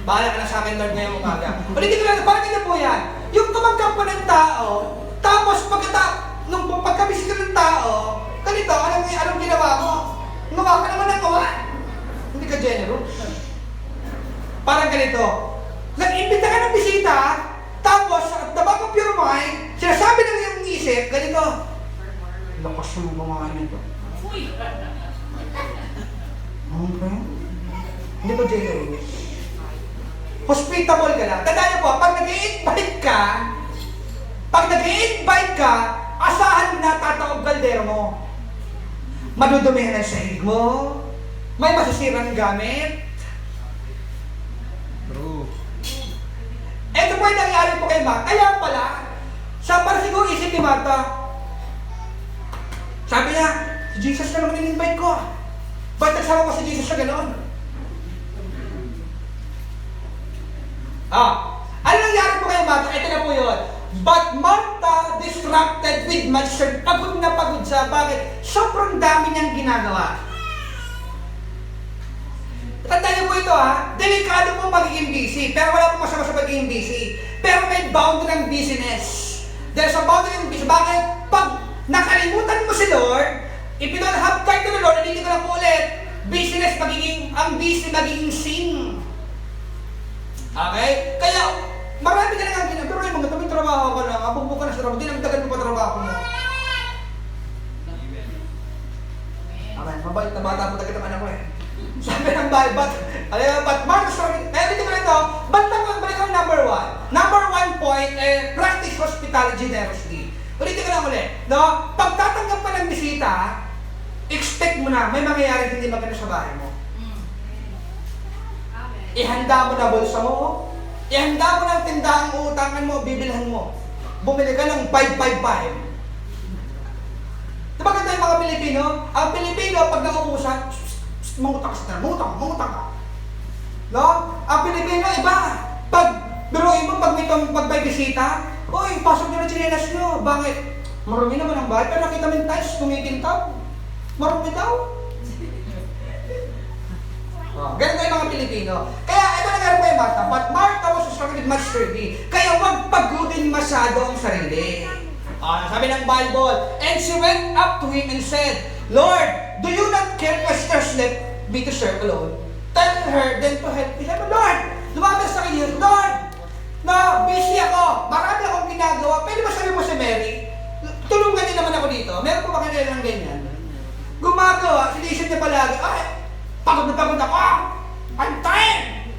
Bahala ka na sa akin, Lord, ngayong umaga. Ulitin ko lang, parang ano po yan? Yung tumanggap po ng tao, tapos nung pagkabisita ng tao, ganito, anong ginawa mo? Gumawa ka naman ng gawa. Hindi ka generous. ganito. Nag-imbita ka ng bisita, tapos at the back of your mind, sinasabi ng iyong isip, ganito. Lakas mo kumain nito. Uy! Okay. Hindi ko jealous. Hospitable ka lang. Tandaan niyo po, pag nag-i-invite ka, asahan na tataob kaldero mo. Madudumihan ang sahig mo. May masisirang gamit. True. Ito po yung nangyari po kay Martha. Kaya pala, sa para siguro isip ni Martha, sabi niya, si Jesus na naman in-invite ko. Ba't nagsama ko si Jesus na gano'n? Ano nangyari po kay Martha? Ito na po yun. But Martha distracted with much service. Pagod na pagod siya. Bakit? Sobrang dami niyang ginagawa. Tandaan niyo po ito delikado po magiging busy. Pero wala po masama sa pagiging busy. Pero may boundary ng business. There's a boundary ng business. Bakit? Pag nakalimutan mo si Lord, if you don't have time to the Lord, hindi ko lang po ulit, business magiging, ang busy magiging sin. Okay? Kaya, marami ka na nga ginagawa. Pero yung mga may trabaho ka na, abong ka na sa trabaho, hindi naman tagal mo pa trabaho mo. Okay, mabait na bata mo tagal naman ako Sabi ng Bible, but Mark, dito ko ito, balik ang number 1. Number 1 point, practice hospitality generously. Ulitin ko lang ulit. No? Pag tatanggap ka ng bisita, expect mo na may mangyayari hindi maganda sa bahay mo. Ihanda mo na bulsa mo. Ihanda mo na ang tindahang uutangan mo, bibilhan mo. Bumili ka ng 555. Diba ganda yung mga Pilipino? Ang Pilipino, pag nauusan, mangutang ka. Mangutang ka. No? Ang Pilipino, iba. Pag biruin mo, pag may bisita, uy, pasok nyo na chinelas nyo. Bakit? Marumi naman ang bahay. Pero nakita mo yung tiles, tumitintaw. Marumi daw. Ganito yung mga Pilipino. Kaya ito nangyari po yung Martha. But Martha was instructed much serving. Kaya huwag pagudin masyado ang sarili. Sabi ng Bible, and she went up to him and said, Lord, do you not care my sisters left me to serve alone? Tell her then to help me. Sabi, Lord, lumabas sa kanya, Lord, no, busy ako. Marami akong ginagawa. Pwede ba sabi mo si Mary? Tulungan din naman ako dito. Meron po ba kanila ng ganyan? Gumagawa, sinisip niya palagi, ay, pagod na pagod ako. I'm tired.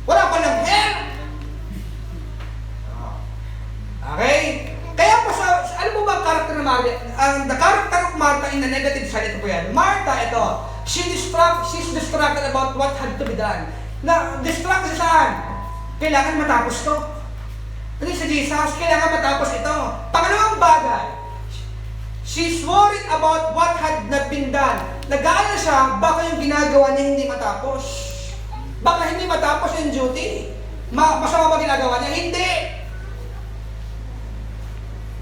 Wala pa ng hair. Okay? Kaya po ano mo ba ang character ng Martha? The character of Martha in the negative side, ito po yan. Martha, ito, she's distracted about what had to be done. Distracted saan? Kailangan matapos to. Hindi sa Jesus, kailangan matapos ito. Pangalawang bagay, she's worried about what had not been done. Nag-aalala siya, baka yung ginagawa niya hindi matapos. Baka hindi matapos yung duty. Masama ba ginagawa niya? Hindi.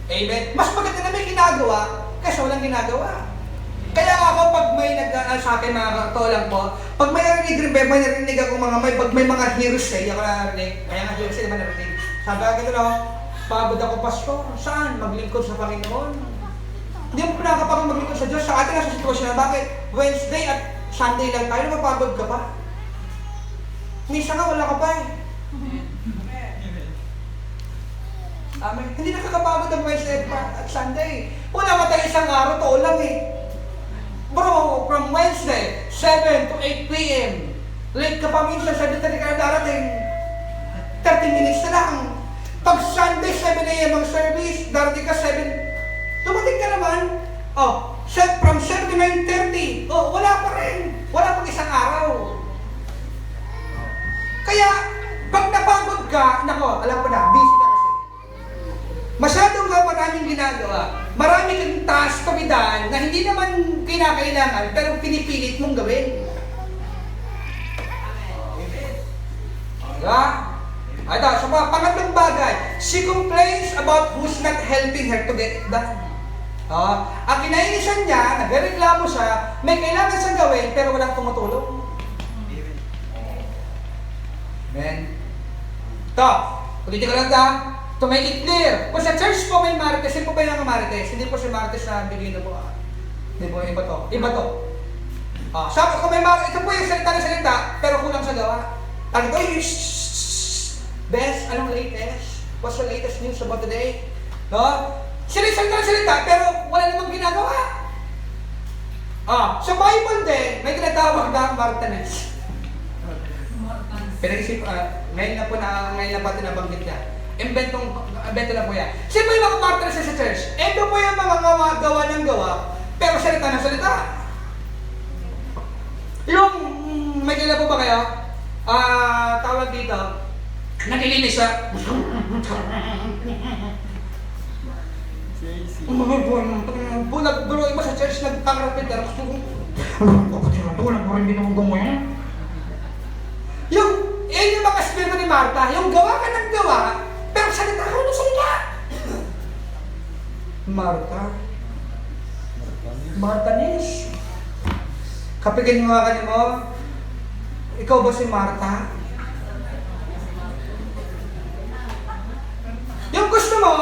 Amen. Mas maganda na may ginagawa kaysa walang ginagawa. Kaya ako pag may sa akin mga lang po, pag may narinig ako pag may mga heroes ako narinig, kaya nga heroes naman narinig. Sabi ako pagod ako pastor, saan? Maglingkod sa Panginoon. Hindi mo pinakapagod maglingkod sa Diyos. Sa atin nasa sitwasyon na bakit Wednesday at Sunday lang tayo, mapagod ka pa? Minsan nga wala ka pa Amen. Hindi nakakapagod ang Wednesday at Sunday. Wala ka tayo isang araw, to lang Bro, from Wednesday, 7 to 8 p.m. Late ka pa minsan, 7:30 ka na darating. 30 minutes na lang. Pag Sunday, 7 a.m. ang service, darating ka 7. Dumating ka naman. From 7 to 9:30. Wala pa rin. Wala pang isang araw. Kaya, pag napagod ka, alam ko na, busy ka kasi. Masyadong maraming ginagawa. Marami kang task kapitan na hindi naman kinakailangan pero pinipilit mong gawin. Diba? Ito, so pangatlong bagay, she complains about who's not helping her to get it done. Ang kinainisan niya, nagreklamo siya, may kailangan siyang gawin pero walang tumutulong. Amen. Ito, ulitin ko lang to make it clear. Kung sa church po may marites, hindi po ba yung marites? Hindi po si marites na bigyan po. Hindi po, iba to. Iba to. Sabi ko may marites, ito po yung salita na salita, pero kulang sa gawa. Ano ko, Bes, anong latest? What's the latest news about today? No? Salita, pero wala namang ginagawa. Sa Bible din, may tinatawag na Martanes. Pinag-isip, ngayon na ba nabanggit niya? Invento na po yan. Sino po yung mga Martanes sa church? Ito po yung mga gawa ng gawa, pero salita ng salita. Yung, may kilala po ba kayo? Tawag dito, naglilinis siya. Bro, iba sa church nagtangrapit pero yung mga espiritu ni Marta, yung gawa ka ng gawa, pero salita ka ng salita. Martanis. Kapigin mo ka mo, ikaw ba si Marta? Yung gusto mo,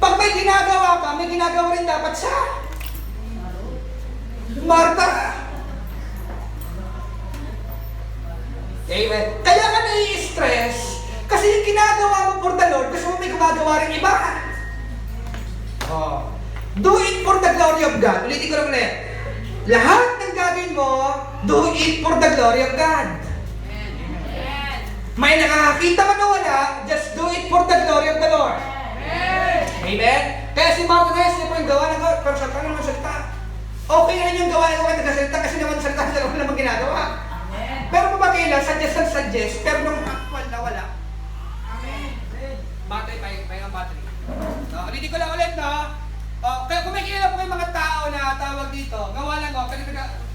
pag may ginagawa ka, may ginagawa rin dapat siya. Marta. Amen. Kaya ka nai-stress kasi yung ginagawa mo for the Lord, gusto mo may gumagawa rin iba. Do it for the glory of God. Ulitin ko lang ulit. Lahat ng gagawin mo, do it for the glory of God. May nakakakita man o wala, just do it for the glory of the Lord. Amen? Kaya si Martinez, hindi po yung gawa ng gawa, pero salita naman salita. Okay na rin yung gawa ng gawa ng salita kasi naman salita sa wala namang ginagawa. Pero pa ba kailan, suggest, pero nung actual na wala. Battery, may ang battery. Ulitin ko lang ulit, no? Kaya kung may kilala po kayong mga tao na tawag dito, gawa lang ko, pero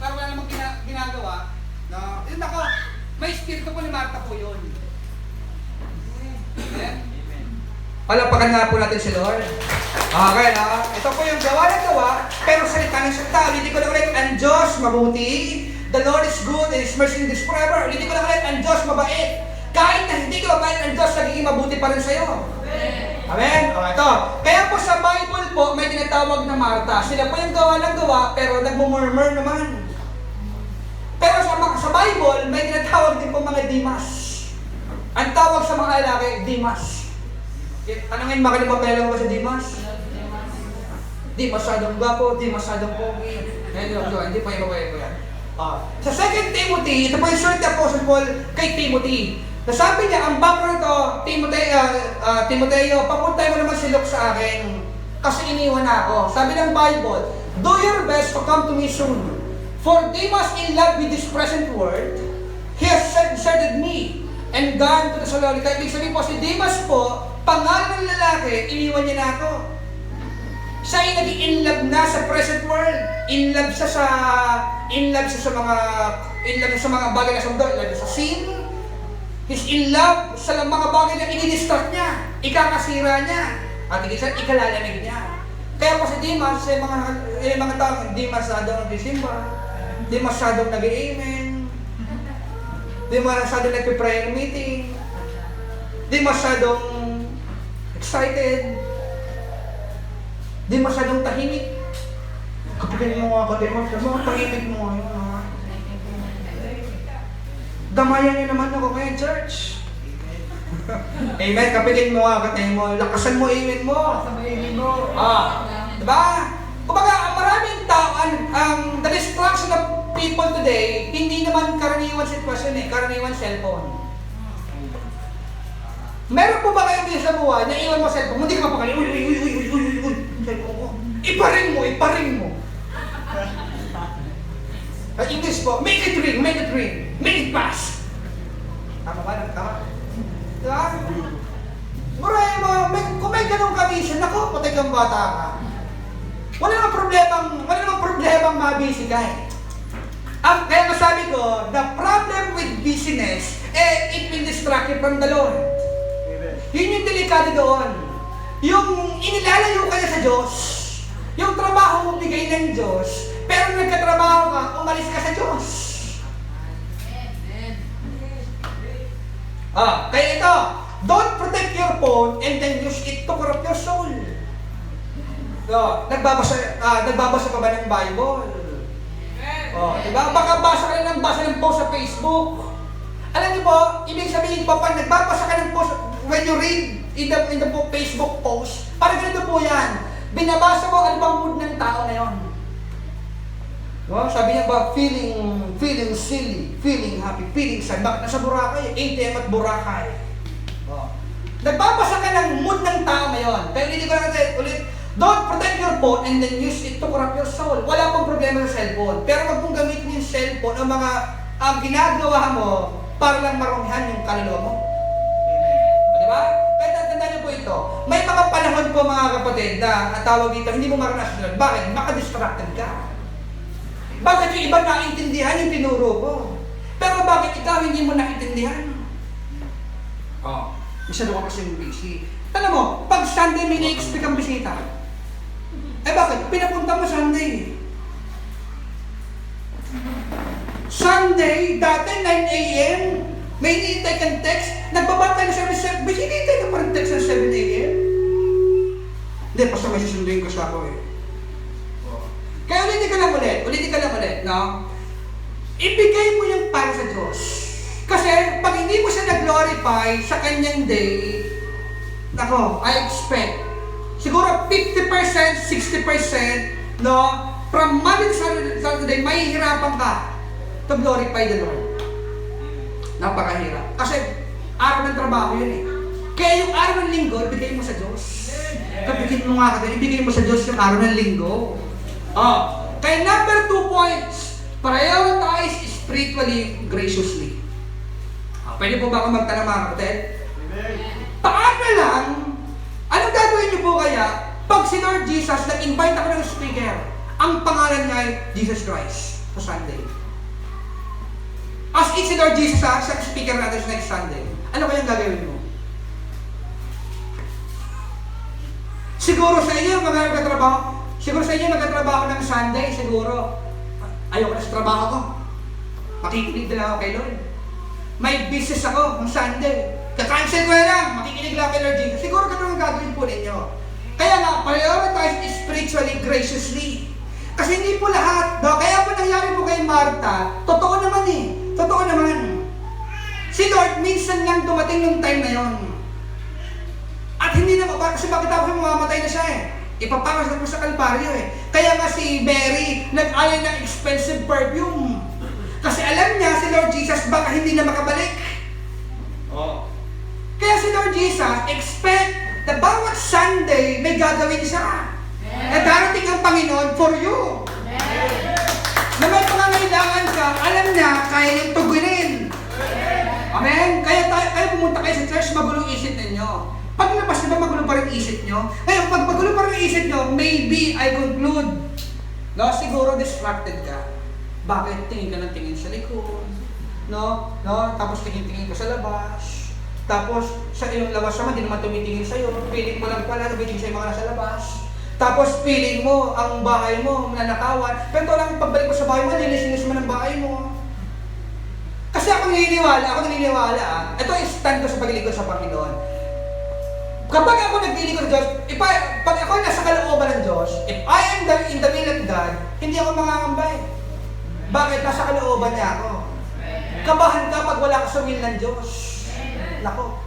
wala namang ginagawa, no? Yun ako, may espiritu po ni Marta po yun. Amen? Palapakan nga po natin si Lord. Okay, no? Ito po yung gawa ng gawa, pero salita ng salita. Ulitin ko lang ulit, ang Diyos mabuti. The Lord is good and His mercy endures forever. Ulitin ko lang ulit, ang Diyos mabait. Kahit na hindi ka mabait, ang Diyos nagiging mabuti pa rin sa'yo. Amen? O, ito. Kaya po sa Bible po, may tinatawag na Marta. Sila po yung gawa ng gawa, pero nagmumurmur naman. Pero sa Bible, may tinatawag din po mga Dimas. Ang tawag sa mga lalaki, Dimas. Tanungin mo, kinapapela mo ba sa Dimas? Di masyadong gwapo, di masyadong pogi. Hindi pa iba yan. Sa 2 Timothy, ito po yung sulat ni Apostle Paul kay Timothy. Nasabi niya, ang background to, Timoteo, papuntay mo naman si Luke sa akin kasi iniwan ako. Sabi ng Bible, do your best to come to me soon. For Demas in love with this present world, he has deserted me and gone to Thessalonica. Ibig sabihin po, si Demas po, pangalan ng lalaki, iniwan niya na ako. Siya ay naging in love na sa present world. In love siya sa mga bagay na sa mundo. In love sa sin. He's in love sa mga bagay na i-distract niya. Ikakasira niya. At ikalalamig niya. Kaya po si Dimas, mga tao, hindi masyadong nagsisimba. Hindi masyadong nag-amen. Hindi masyadong nag-prayer meeting. Hindi masyadong excited. Di masyadong tahimik. Kapag mo mga katimas, tahimik mo ngayon. Damayan niyo naman ako ngayon, church. Amen. Kapag mo mga katimas, lakasan mo, amen mo. Diba? Kumbaga, maraming tao, the distraction of people today, hindi naman karaniwan sitwasyon karaniwan cellphone. Meron po ba kayo din sa buhay na iwan mo cellphone, hindi ka mapakali, uy, iparing mo. At English po, make it ring, make it pass. Tama ba? Tama? Diba? Maray mo, kung may ganong kamisyon, naku, patay kang bata ka. Wala namang problemang mabisi ka eh. Kaya masabi ko, the problem with busyness, it will distract you from the Lord. Yun yung delikado doon. Yung inilalayo ka na sa Diyos, yung trabaho mo bigay ng Diyos, pero nagkatrabaho ka, umalis ka sa Diyos. Kaya ito, don't protect your phone and then use it to corrupt your soul. Nagbabasa ka ba ng Bible? Diba? Baka basa ka lang ng post sa Facebook. Alam niyo po, ibig sabihin po, pag nagbabasa ka ng post, when you read in the book, Facebook post, parang ganito po yan. Binabasa mo ano bang mood ng tao ngayon. Well, sabi niya ba, feeling silly, feeling happy, feeling sad. Bakit nasa Boracay? ATM at Boracay. Oh. Nagbabasa ka ng mood ng tao ngayon. Kaya ulit ko lang ulit, don't protect your phone and then use it to corrupt your soul. Wala pong problema sa cellphone. Pero wag mong gamitin yung cellphone o mga ginagawa mo para lang marumihan yung kaluluwa mo. O, di ba? Kaya tandaan niyo po ito. May mga panahon po mga kapatid na tawag dito, hindi mo maranasan yun. Bakit? Maka-distracted ka. Bakit yung iba naintindihan yung tinuro ko? Pero bakit ikaw hindi mo naintindihan? Oh, masyado ka kasi busy. Alam mo, pag Sunday may na-expect ang bisita. Eh bakit? Pinapunta mo Sunday. Sunday, dati 9 a.m., may hinihintay kang text, nagbabantay na 7, may hinihintay ka pa rin text ng 7 a.m.? Hindi, basta may susunduin ko sa ako eh. Kaya ulitin ka lang ulit, no? Ibigay mo yung para sa Diyos. Kasi pag hindi mo siya nag-glorify sa kanyang day, nako, I expect, siguro 50%, 60%, no? From Monday to Saturday, may hirapan ka to glorify the Lord. Napakahirap. Kasi araw ng trabaho yun eh. Kaya yung araw ng linggo, ibigay mo sa Diyos. Kapigin mo nga ka, ibigay mo sa Diyos yung araw ng linggo. Kaya number 2 points, prioritize spiritually, graciously. Pwede po ba ako magtanong mga kapatid? Paano lang, anong gagawin niyo po kaya pag si Lord Jesus, nag-invite ako ng speaker, ang pangalan niya ay Jesus Christ sa Sunday. As in si Lord Jesus sa speaker natin sa next Sunday, ano kayang gagawin mo? Siguro sa inyo, mga nagtatrabaho, ng Sunday, siguro, ayoko na sa trabaho ko. Makikinig na lang ako kay Lord. May business ako ng Sunday. Kakancel ko na lang, makikinig lang kay Lord Jesus. Siguro ganun ang gagawin po ninyo. Kaya nga, prioritize spiritually, graciously. Kasi hindi po lahat, no? Kaya po nangyari po kay Martha, totoo naman eh. Totoo naman. Si Lord, minsan lang dumating yung time na yon. At hindi na, kasi bakit ako mamamatay na siya eh. Ipapangas na po sa Kalbaryo eh. Kaya nga si Mary, nag-alay ng expensive perfume. Kasi alam niya si Lord Jesus baka hindi na makabalik. Kaya si Lord Jesus, expect na bawat Sunday may gagawin siya. Na darating ang Panginoon for you. Na may pangangailangan ka, alam niya, kaya niyang tugunin. Amen? Kaya pumunta kayo sa church, magulong isip ninyo. Paglabas na ba magulo pa rin isip nyo? Ngayon, pag magulo pa rin isip nyo, maybe I conclude. No, siguro distracted ka. Bakit? Tingin ka ng tingin sa likod. No? Tapos tingin-tingin ka sa labas. Tapos, sa iyong labas naman, hindi naman tumitingin sa'yo. Feeling mo lang pala, nabiting sa'yo mga nasa labas. Tapos, feeling mo, ang bahay mo, nanakawan. Pero lang, pagbalik mo sa bahay mo, linis-linis mo ng bahay mo. Kasi ako naniniwala. Ito yung stand ko sa paglilingkod sa Panginoon. Kapag ako naglilingkod sa Diyos, pag ako nasa kalooban ng Diyos, if I am in the will of God, hindi ako mangangambay. Bakit? Nasa kalooban niya ako. Kabahan ka pag wala ka sa will ng Diyos. Nako.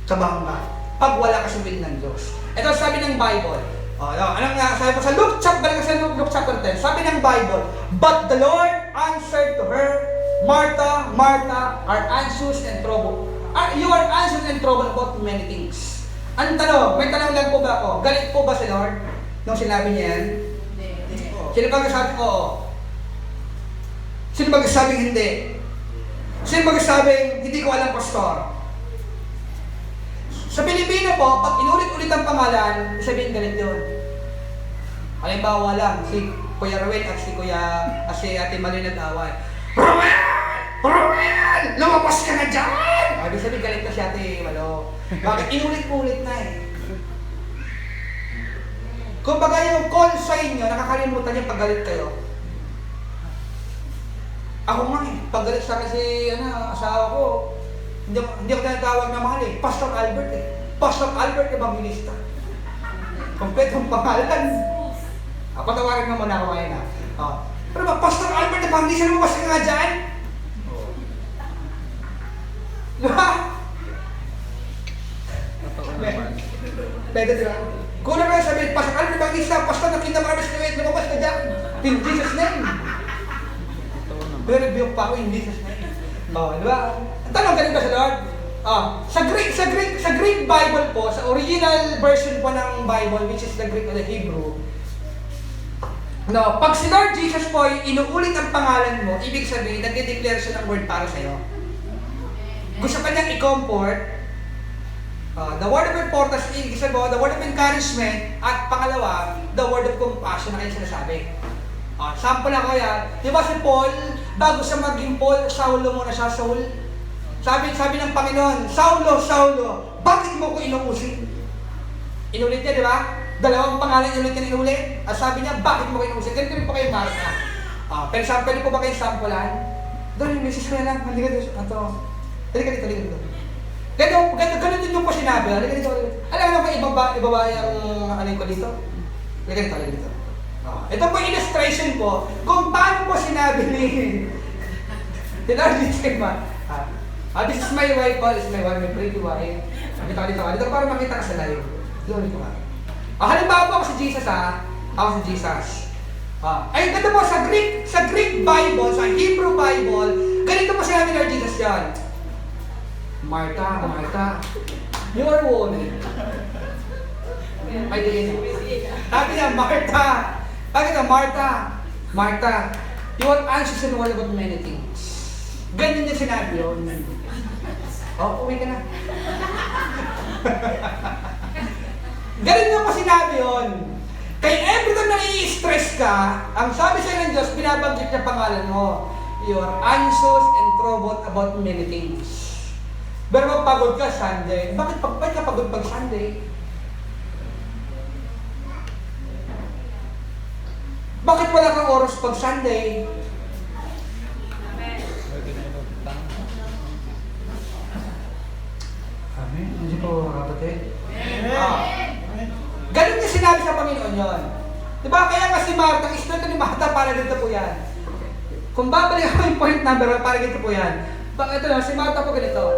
Kabahan ka pag wala ka sa will ng Diyos. Ito sabi ng Bible. Anong nga? Sabi ko sa Luke chapter 10. Sabi ng Bible, but the Lord answered to her, Martha, Martha, are anxious and troubled. You are anxious and troubled about many things. Ang tanong, may tanong lang po ba ako? Galit po ba si Lord nung sinabi niya yan? Hindi. Sino ba nagsabi ko? Sino ba nagsabing hindi? Sino ba nagsabing hindi ko alam, pastor? Sa Pilipino po, pag inulit-ulit ang pangalan, sabihin galit yun. Halimbawa lang, si Kuya Ruel at si Ate Mali nag-away. Ruel! Lumabas ka na dyan! Ibig sabihin galit na si Ate Malo. Bakit? Inulit-ulit na eh. Kung baga yung call sa inyo, nakakalimutan niyo pag galit kayo. Ako nga eh, pag galit sa akin si asawa ko, hindi ako tinatawag na mahal eh. Pastor Albert eh. Pastor Albert Evangelista. Kompletong pangalan. Patawarin mo muna ako ngayon ha. Pero ba, Pastor Albert Evangelista, lumabas ka nga dyan? Di ba? Totoo naman. Pwede, di ba? Kung ano na sabihin, pasakal na bang isa, basta nakita mo kami sa kawit, lumabas ka dyan. In Jesus' name. Totoo naman. Pero rebuke pa ako in Jesus' name. Di ba? Ang tanong, galing ba sa Lord? Sa Greek Bible po, sa original version po ng Bible, which is the Greek or the Hebrew, no, pag si Lord Jesus po ay inuulit ang pangalan mo, ibig sabihin, nag-declare siya ng word para sa'yo. Gusto pa niyang i-comfort, the word of importance, isa po, the word of encouragement, at pangalawa, the word of compassion na kanyang sinasabi. Sample ako yan. Di ba si Paul, bago siya maging Paul, Saulo muna siya, Saul. Sabi ng Panginoon, Saulo, Saulo, bakit mo ko inuusin? Inulit niya, di ba? Dalawang pangalan inulit niya inulit. At sabi niya, bakit mo ko inuusin? Ganito rin po kayo, Martha. Pero pwede po ba kayo sampulan? Doon, yung misis ko na lang. Halika dito. Halika dito. Ganito din yung po sinabi. Halika dito. Alam mo ba ibaba yung ano ko dito? Halika dito. Ito po illustration po kung paano po sinabi ni Lord Jesus. This is my wife, this is my wife, my pretty wife. Dito para makita ka sa live. Dito ka. Halimbawa po ako si Jesus Ako si Jesus. Ay, ganito po sa Greek Bible, sa Hebrew Bible, ganito po sinabi ni Lord Jesus yan. Martha, you are wanted. Ay, din. Sabi niya, Martha, you are anxious and worried about many things. Ganyan niya sinabi yun. Uwi ka na. Ganun niya pa sinabi yun. Kaya every time na i-stress ka, ang sabi sa'yo ng Diyos, binabanggit niya pangalan mo. You are anxious and troubled about many things. Pero mapagod ka Sunday. Bakit ka pagod pag Sunday? Bakit wala kang oras pag Sunday? Amen. Hindi po mga kapatid. Ganun niya sinabi sa Panginoon yun. Diba? Kaya nga si Martha, istrento ni Martha, para dito po yan. Kung babalik ako yung point number 1, para dito po yan. Ito lang, si Martha po ganito.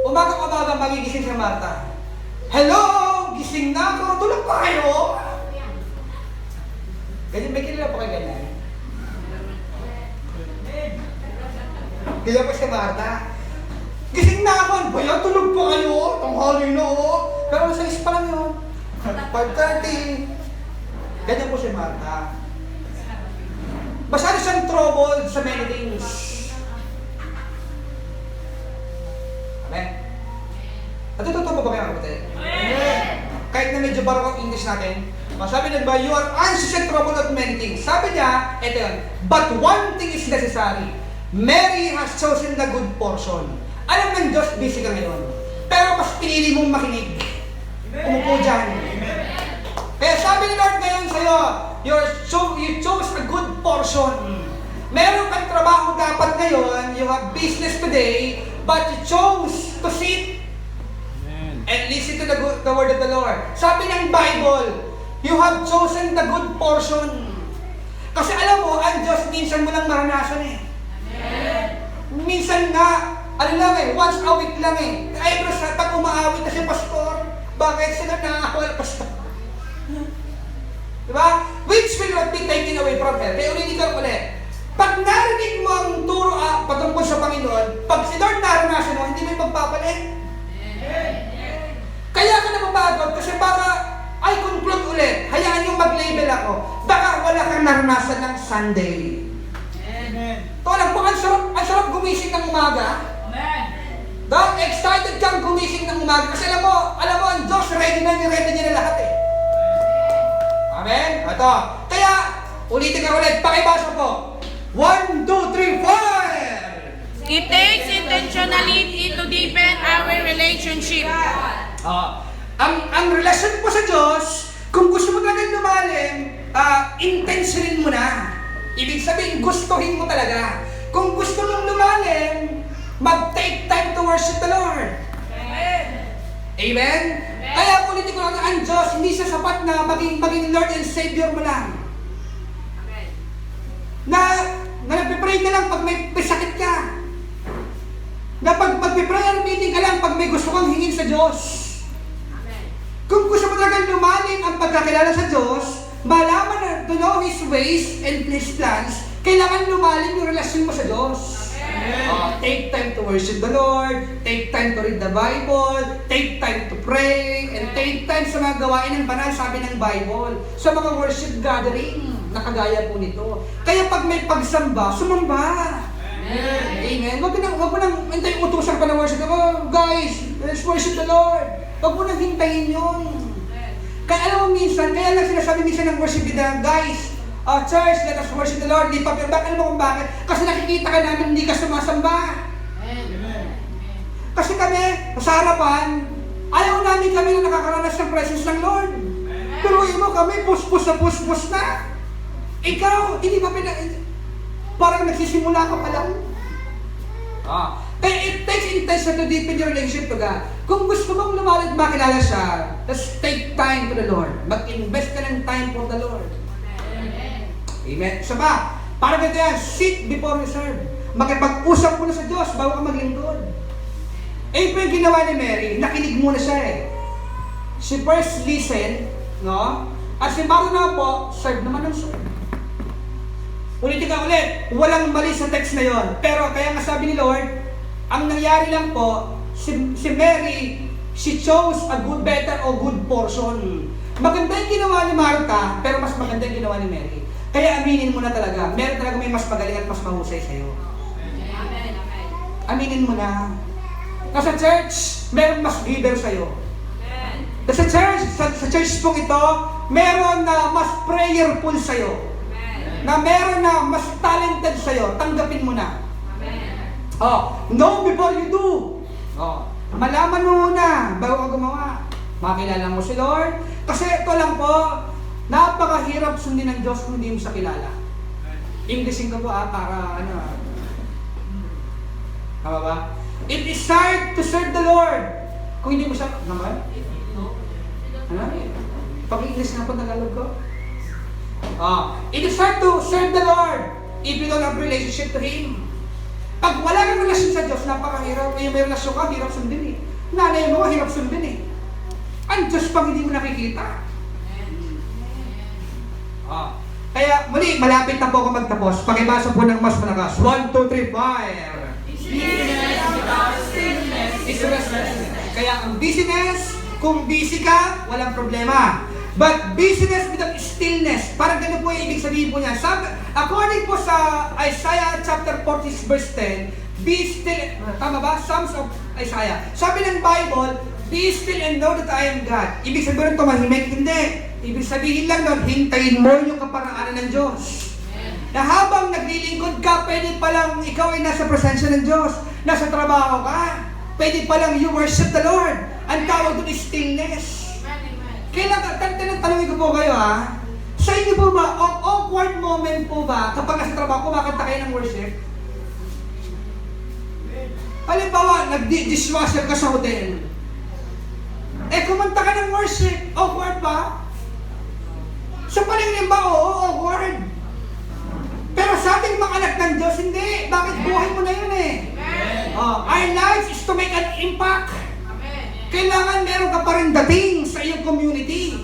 Umaga magigising si Martha. Hello! Gising na ako! Tulog pa kayo! Ganyan, may kilala po kayo ganyan. Kaya po si Martha. Gising na ako! Bayan, tulog pa kayo! Tanghali na ako! Pero sa pa lang yun. 5:30. Ganyan po si Martha. Masyado siyang troubled sa many things. Amen? At ito po ba kayo kapatid? Kahit na medyo barok ang English natin, sabi na ba, you are anxious and troubled at many things. Sabi niya, ito yun, but one thing is necessary. Mary has chosen the good portion. Alam ng Diyos, busy ka ngayon. Pero mas pinili mong makinig. Umupo dyan. Kaya sabi ni Lord ngayon sa'yo, you chose a good portion. Meron kang trabaho dapat ngayon, you have business today, but you chose to sit and listen to the word of the Lord. Sabi ng Bible, you have chosen the good portion. Kasi alam mo, ang Diyos minsan mo lang maranasan eh. Minsan nga, once a week lang eh. Kaya pag umaawit na si pastor, bakit sila nakakawal pastor? Diba? Which will not be taken away from her. Kaya ulitin ko ulit. Pag narinig mo ang turo patungkol sa Panginoon, pag si Lord naranasan mo, hindi mo magpapalit. Kaya ka napapagod kasi baka, I conclude ulit, hayaan nyo mag-label ako, baka wala kang naranasan ng Sunday. Alam po, ang sarap gumising ng umaga. Excited kang gumising ng umaga kasi alam mo, ang Diyos, ready niya na lahat eh. Amen? Ito. Kaya, ulitin ka ulit, pakibasa po. 1, 2, 3, 4! It takes intentionality to deepen our relationship. Ang relasyon po sa Diyos, kung gusto mo talaga lumalim, intentionin mo na. Ibig sabihin, gustuhin mo talaga. Kung gusto mong lumalim, mag-take time to worship the Lord. Amen? Kaya ulitin ko lang, ang Diyos, hindi siya sapat na maging Lord and Savior mo lang. Na nagpipray ka lang pag may sakit ka. Na pag magpiprayer meeting pag may gusto kang hingin sa Diyos, kung gusto mo talagang lumalim ang pagkakilala sa Diyos, malaman na to know His ways and His plans, kailangan lumalim yung relasyon mo sa Diyos. Take time to worship the Lord, take time to read the Bible, take time to pray, and take time sa mga gawain ng banal, sabi ng Bible, sa mga worship gathering, nakagaya po nito. Kaya pag may pagsamba, sumamba. Amen. Wag mo nang hintayin utusan ka ng worship. Oh, guys, let's worship the Lord. Wag mo nang hintayin yun. Kaya alam mo minsan, kaya lang sinasabi minsan ng worship leader, guys, church, let us worship the Lord. Di pa, alam mo kung bakit? Kasi nakikita ka namin hindi ka sumasamba. Kasi kami, sa harapan, ayaw namin kami na nakakaranas ng presence ng Lord. Pero mo kami, puspos na puspos na. Ikaw, hindi ba parang nagsisimula ka pa lang? Kaya it takes intention to deepen your relationship to God. Kung gusto mong lumalag makilala siya, let's take time to the Lord. Mag-invest ka ng time for the Lord. Amen. Isa pa, parang ganito yan, sit before you serve. Makipag-usap muna sa Diyos bago ka maglingkod. Eh, yung ginawa ni Mary, nakinig muna siya eh. She first listened, no? At si Martha na po, serve naman ng serve. Ulitin ka ulit, walang mali sa text na yon. Pero kaya nga sabi ni Lord, ang nangyari lang po, si Mary, she chose a good, better o good portion. Maganda yung ginawa ni Martha, pero mas maganda yung ginawa ni Mary. Kaya aminin mo na talaga, meron talaga may mas magaling at mas mahusay sa'yo. Aminin mo na. Sa church, meron mas leader sa'yo. Sa church pong ito, meron na mas prayerful sa'yo. Na meron na mas talented sa'yo, tanggapin mo na. Know before you do. Malaman mo muna bago ka gumawa. Makilala mo si Lord. Kasi ito lang po, napakahirap sundin ng Diyos kung hindi mo siya kilala. Englishin ko po para ano. Tama ba? It is hard to serve the Lord kung hindi mo siya, naman? Ano? Pag-English na po Tagalog ko. It is hard to serve the Lord if you don't have relationship to Him. Pag wala kang relasyon sa Diyos, napakahirap. May relasyon ka, hirap sundin eh. Nanay mo, hirap sundin eh. Ang Diyos pang hindi mo nakikita. Kaya muli, malapit na po ako magtapos. Pakibasa po ng mas malakas. 1, 2, 3, fire! Kaya ang busyness, kung busy ka, walang problema. But busyness without stillness, parang ganun po yung ibig sabihin po niya. According po sa Isaiah chapter 46 verse 10, be still, tama ba? Psalms of Isaiah. Sabi ng Bible, be still and know that I am God. Ibig sabihin ito mahimik? Hindi. Ibig sabihin lang nun, hintayin mo yung kaparaanan ng Diyos. Na habang naglilingkod ka, pwede palang ikaw ay nasa presensya ng Diyos. Nasa trabaho ka. Pwede palang you worship the Lord. Ang tawag doon is stillness. Kailangan, tanongin ko po kayo sa inyo po ba, awkward moment po ba, kapag nasa trabaho, kumakanta kayo ng worship? Halimbawa, nag-dishwasher ka sa hotel. Kumanta ka ng worship, awkward ba? Sa paningin ba, oo, awkward. Pero sa ating mga anak ng Diyos, hindi. Bakit buhay mo na yun eh? Our life is to make an impact. Kailangan meron ka pa rin dating sa iyong community.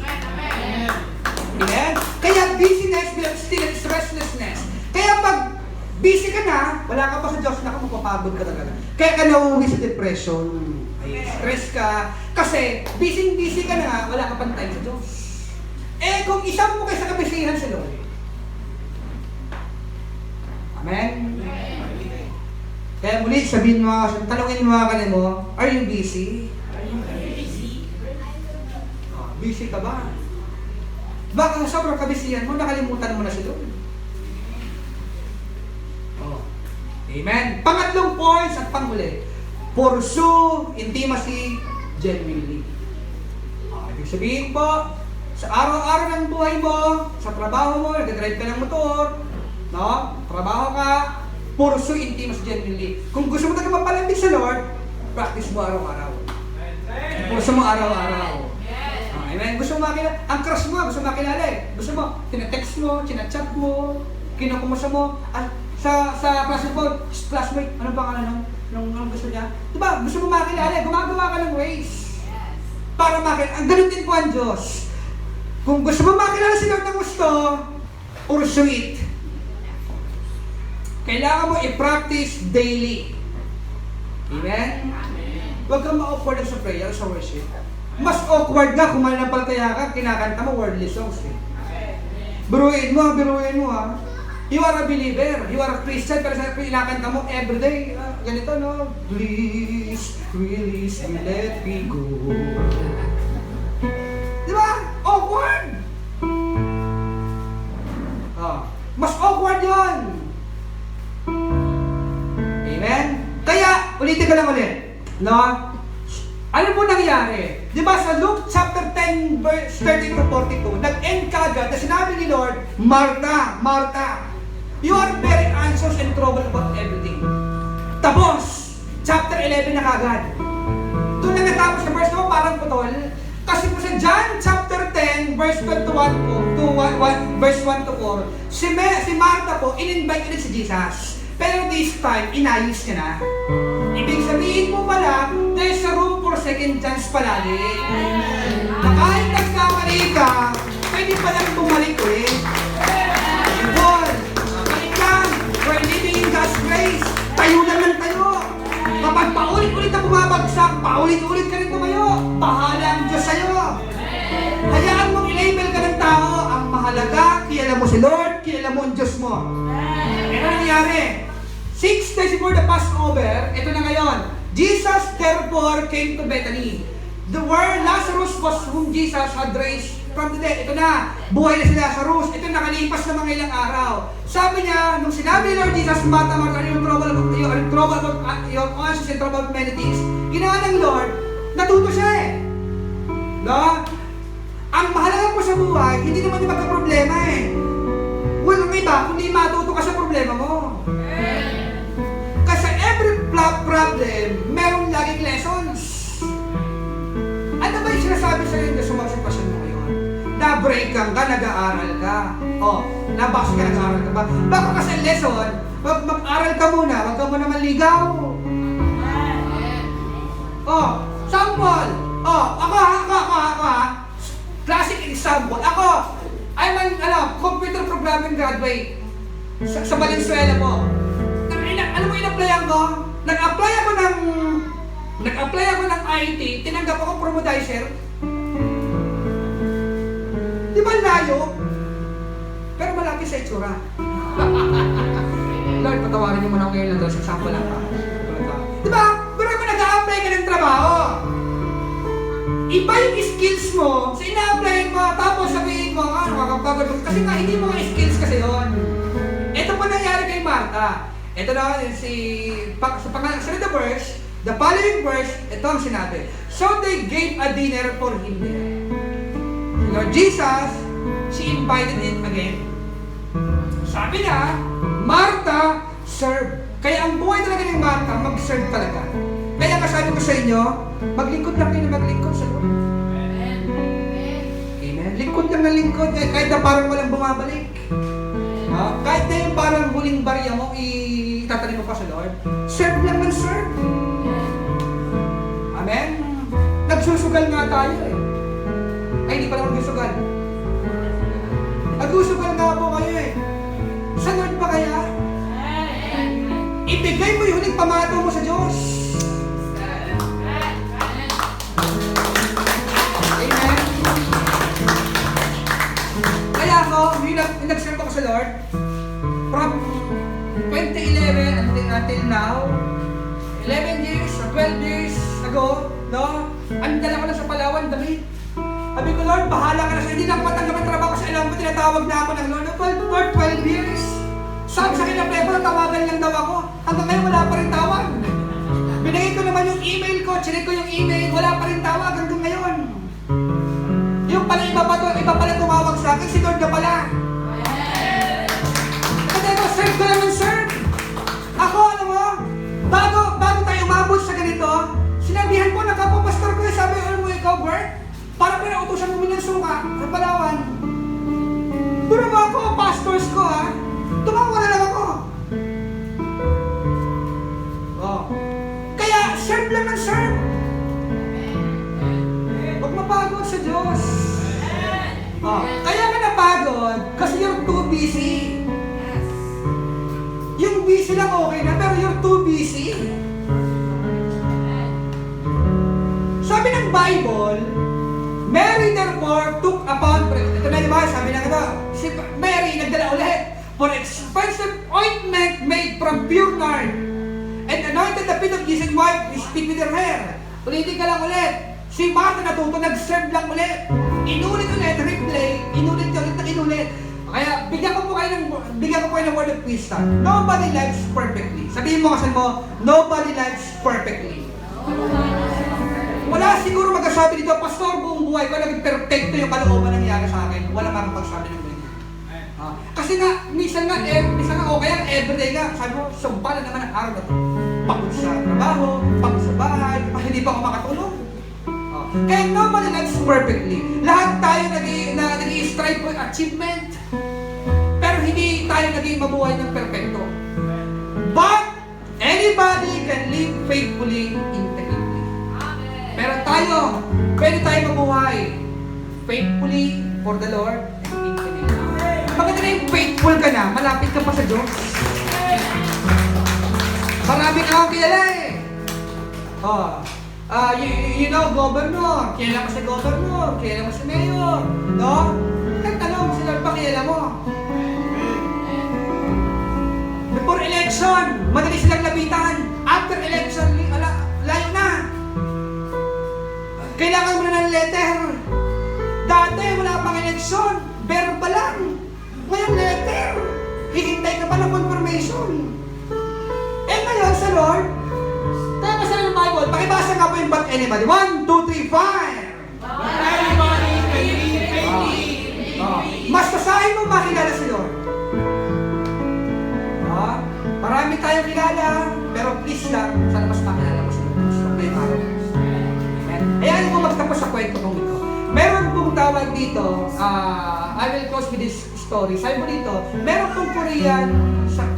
Amen? Kaya busyness will still is restlessness. Kaya pag busy ka na, wala ka pa sa Diyos, mapapagod ka talaga. Kaya ka nauwi sa depression. Stress ka. Kasi busy ka na, wala ka pang time sa Diyos. Kung isama mo kayo sa kabisihan sa Lord. Amen? Kaya muli, sabihin mo, talungin mo ka mo, are you busy? Busy ka ba? Baka sa sobrang kabisihan mo, nakalimutan mo na si Lord. Amen. Pangatlong points at panghuli. Pursue intimacy genuinely. Ibig sabihin po, sa araw-araw ng buhay mo, sa trabaho mo, nag-drive ka ng motor, no? Trabaho ka, pursue intimacy genuinely. Kung gusto mo talaga mapalapit sa Lord, practice mo araw-araw. Pursue mo araw-araw. Amen. Gusto mo makilala, ang crush mo, gusto mo makilala eh. Gusto mo, tina-text mo, chinachat mo, kinukumusta mo, sa classmate, anong pangalan nung gusto niya? Diba, gusto mo makilala, gumagawa ka ng ways. Para makilala, ang ganun din po ang Diyos. Kung gusto mo makilala si Lord ng gusto, pursue it. Kailangan mo i-practice daily. Amen? Huwag kang ma-awkward sa prayer, sa worship. Mas awkward nga kung mananampalataya ka, kinakanta mo worldly songs eh. Biruin mo ha. You are a believer, you are a Christian, pero sa kinakanta mo everyday, ganito no, please, release me, let me go. Di ba? Awkward! Mas awkward yun! Amen? Kaya, ulitin ko lang ulit. No? Ano po nangyari? Di ba sa Luke chapter 10 verse 13 to 42, nag-end kagad na sinabi ni Lord, Martha, Martha, you are very anxious and troubled about everything. Tapos, chapter 11 na kagad. Doon na natapos na verse mo, parang putol. Kasi po sa John chapter 10 verse 21 verse 1 to 4, si Martha po, in-invite ulit si Jesus. Pero this time, inayos niya na. Ibig sabihin mo pala, there's a room for second chance palagi. Na kahit nagkamali ka, pwede palang bumalik ulit. Paul, balik lang. We're living in God's grace. Tayo naman tayo. Kapag paulit-ulit na bumabagsak, paulit-ulit ka rin tumayo. Bahala ang Diyos sa'yo. Hayaan mong i-label ka ng tao. Ang mahalaga, kilala mo si Lord, kilala mo ang Diyos mo. Ano nangyari? 6 days before the Passover, ito na ngayon. Jesus therefore came to Bethany. Where Lazarus was whom Jesus had raised from the dead. Ito na, buhay na si Lazarus. Ito nakalipas na mga ilang araw. Sabi niya, nung sinabi ni Lord Jesus, Martha, Martha, yung trouble about your conscience and trouble about many things, ginawa ng Lord, natuto siya eh. No? Ang mahalaga po sa buhay, hindi naman yung magka-problema eh. Well, may iba, kundi matuto ka sa problema mo. Kasi every problem, merong laging lessons. Ano ba yung sinasabi sa iyo na sumagsipasyon mo ngayon? Na-break kang ka, nag-aaral ka. Nabasa ka, nag-aaral ka ba? Baka kasi lesson, mag-aral ka muna, wag ka muna maligaw. Sample. Ako ha. Classic example. Ako, I'm an computer programming graduate sa Valenzuela po. Ano mo in-applyan ko? Nag-apply ako ng IT, tinanggap ako promodizer. Di ba layo? Pero malaki sa itsura. Lord, patawarin niyo muna ako ngayon lang doon. Example lang pa. Di ba? Pero kung nag-a-apply ka ng trabaho, iba yung skills mo sa ina-apply mo, tapos sabihin mo, nakakapagod mo. Kasi nga, hindi mo skills kasi yun. Ito pa nangyari kay Martha. Ito na, sa the verse, the following verse, ito ang sinabi. So they gave a dinner for him there. Lord Jesus, she invited him again. Sabi niya, Martha, serve. Kaya ang buhay talaga ng Martha, mag-serve talaga. Kaya kasabi ko sa inyo, maglingkod lang kayo na maglingkod sa Lord. Amen. Lingkod lang na lingkod, kahit na parang walang bumabalik. Kahit na yung parang huling barya mo, itatanim mo pa sa Lord. Serve lang ng serve. Amen? Nagsusugal nga tayo eh. Ay, hindi pala magsusugal. Nagsusugal nga po kayo eh. Sa Lord pa kaya? Ibigay mo yung huling pamato mo sa Diyos. Amen? Kaya ako, nag-serve ako sa Lord. From 2011 until now, 11 years or 12 years ago, no? Ang dala ko lang sa Palawan, damit. Sabi ko, Lord, bahala ka na sa hindi na ako matanggap ang trabaho kasi alam ko, tinatawag na ako ng Lord. For 12 years. Sabi sa kinaplepo, tawagan lang daw ako. Hanggang ngayon, wala pa rin tawag. Binigay ko naman yung email ko, chinek ko yung email, wala pa rin tawag hanggang ngayon. Yung pala iba pala tumawag sa akin, si Lord na pala. Kasi ako, serve ko naman, serve. Ako, alam mo, bago tayo umabot sa ganito, sinabihan ko, nakapapastor ko, sabi, alam mo ikaw, Bert, para ko nautusan mo ng suka sa Palawan. Puro mo ako, pastors ko ha, tumawa na lang ako. Kaya ka napagod kasi you're too busy. Yung busy lang okay na, pero you're too busy. Sabi ng Bible, Mary therefore took upon, ito na diba, sabi ng si Mary nagdala ulit for expensive ointment made from pure nard and anointed the feet of Jesus and wiped his feet with her hair. Ulitin ka lang ulit. Si Martha natuto, nag-serve lang ulit. Inulit ulit, replay, inulit ulit na inulit. Kaya bigyan ko po kayo ng word of wisdom. Nobody lives perfectly. Sabihin mo kasi mo, nobody lives perfectly. Wala siguro magsasabi dito, Pastor, buong buhay ko, naging perfecto yung kalooban nangyari sa akin. Wala makapagsabi ng ganyan. Kasi nga, minsan nga okay yan, everyday nga. Sabi mo, sumpa na naman ang araw na ito. Pagod sa trabaho, pagod sa bahay, hindi pa ako makatulog. Kaya nobody lives perfectly. Lahat tayo nag-i-strive for achievement. Pero hindi tayo naging mabuhay ng perfecto. But, anybody can live faithfully, integrity. Pero tayo, pwede tayo mabuhay faithfully for the Lord and integrity. Bakit na yung faithful ka na, malapit ka pa sa Diyos? Marami ka akong kilala eh. You know, governor, kilala mo si governor, kilala mo si mayor, no? Nagtanong mo sila, pakilala mo. Before election, madali silang lapitan. After election, layo na. Kailangan mo na ng letter. Dati, wala pang election, verbal lang. Ngayon, letter. Hihintay ka pa ng confirmation. Eh ngayon, sa Lord, kaya basa ng Bible, pakibasa nga po yung but anybody. 1, 2, 3, 5. Everybody can live faithfully. Mas basahin mo makilala si Lord. Marami tayong kilala, pero please lang, sana mas makilala mo si Lord. Sa ngayong araw. Amen. Hayaan mo magtapos sa kwento kong ito. Meron pong tawag dito, I will close with this story. Sabi mo dito, meron pong Korean,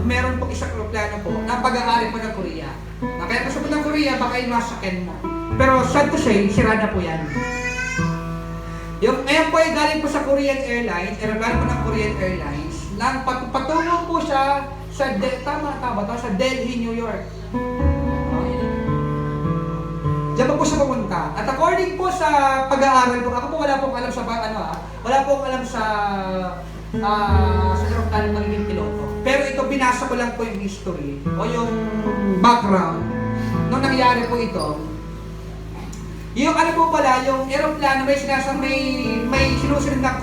meron pong isang aeroplano po, na pag-aari po ng Korea. Kaya pasok ng Korea, baka yung masakyan mo. Pero sad to say, sira na po yan. Yung ngayon po ay galing po sa Korean Airlines, aeroplano po ng Korean Airlines, nang patungo po siya sa sa Delhi, New York. Diyan po siya pumunta. At according po sa pag-aaral ko, ako po wala pong alam sa wala pong alam sa aeroplano magiging piloto. Pero ito, binasa ko lang po yung history o yung background nung nangyari po ito. Yung ano po pala, yung aeroplano may sinusunod na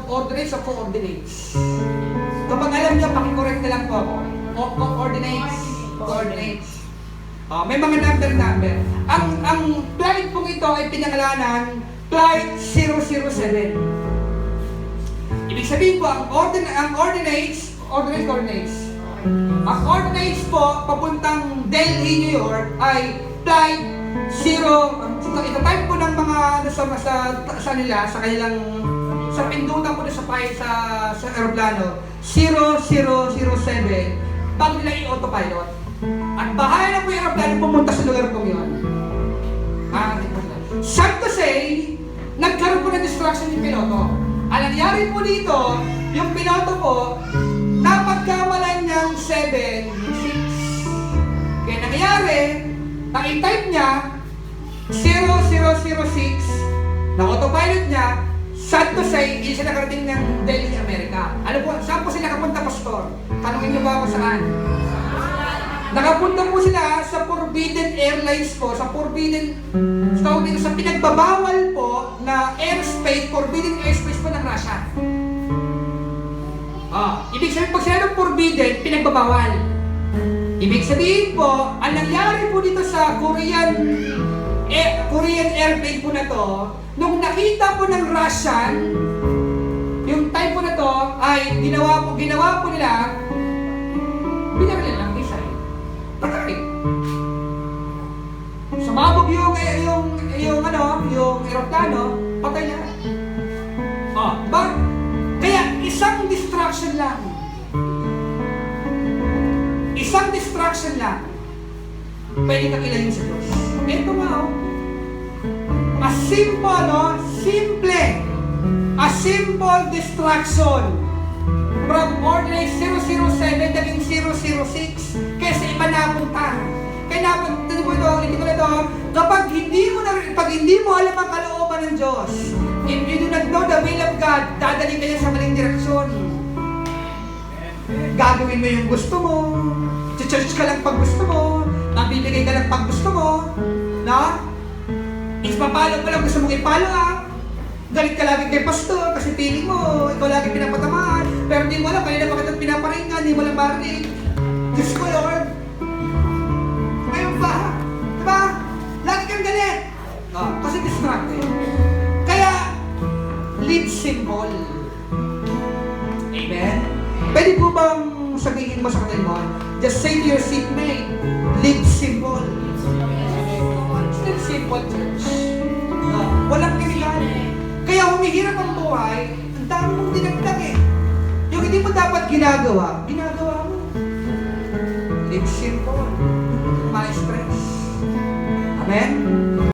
coordinates o coordinates. Kapag alam niyo, pakicorrect na lang po ako. Coordinates. May mga number. Ang flight pong ito ay pinangalanan Flight 007. Ibig sabihin po, ang coordinates po papuntang Delhi, New York ay Flight 0. Ito-type po ng mga sa kanilang sa pindutan po sa aeroplano 0007 bago nila i-autopilot. At bahay na po yung aeroplano pumunta sa lugar po yun. Sad to say, nagkaroon po ng distraction yung piloto. Ang nangyari po dito, yung piloto po, napagkamalan niyang 7, 6. Kaya nangyari, ang i-type niya, 0006, na autopilot niya, sad to say, hindi siya nakarating ng Delhi, Amerika. Ano po, saan po sila nakapunta, Pastor? Tanungin niyo ba ako saan? Nakapunta po sila sa Forbidden Airlines po, sa pinagbabawal po na airspace, forbidden airspace po ng Russia. Ibig sabihin, pag sila ng forbidden, pinagbabawal. Ibig sabihin po, ang nangyari po dito sa Korean airplane po na to, nung nakita po ng Russian, yung type po na to, ay ginawa po nila, binaril lang design. Patay. Sumabog yung aeroplano, patay na. Kaya isang distraction lang. Pwede kang ilayin sa Diyos. Ito nga, simple. A simple distraction from ordinary 007 naging 006 kasi iba napunta. Kaya napunta mo ito, hindi ko na ito, pag hindi mo alam ang kalooban ng Diyos, if you do not know the will of God, dadali kayo sa maling direksyon. Gagawin mo yung gusto mo, church ka lang pag gusto mo, mabibigay ka lang pag gusto mo, no? Ipapalo mo lang gusto mong ipalo galit ka lagi kay pastor kasi feeling mo, ikaw lagi pinapatamaan, pero di mo alam, kanina bakit ang pinaparingan, di mo lang marinig. Diyos ko, Lord. Ngayon ba? Diba? Lagi kang galit. Kasi distracted. Kaya, live simple. Amen? Pwede po bang sabihin mo sa kanila mo, just say to your seatmate, live simple. Live simple, church. Walang kinilan. Kaya humihirap ang buhay, ang dami mong dinagdag eh. Yung hindi mo dapat ginagawa mo. Live simple. My stress. Amen?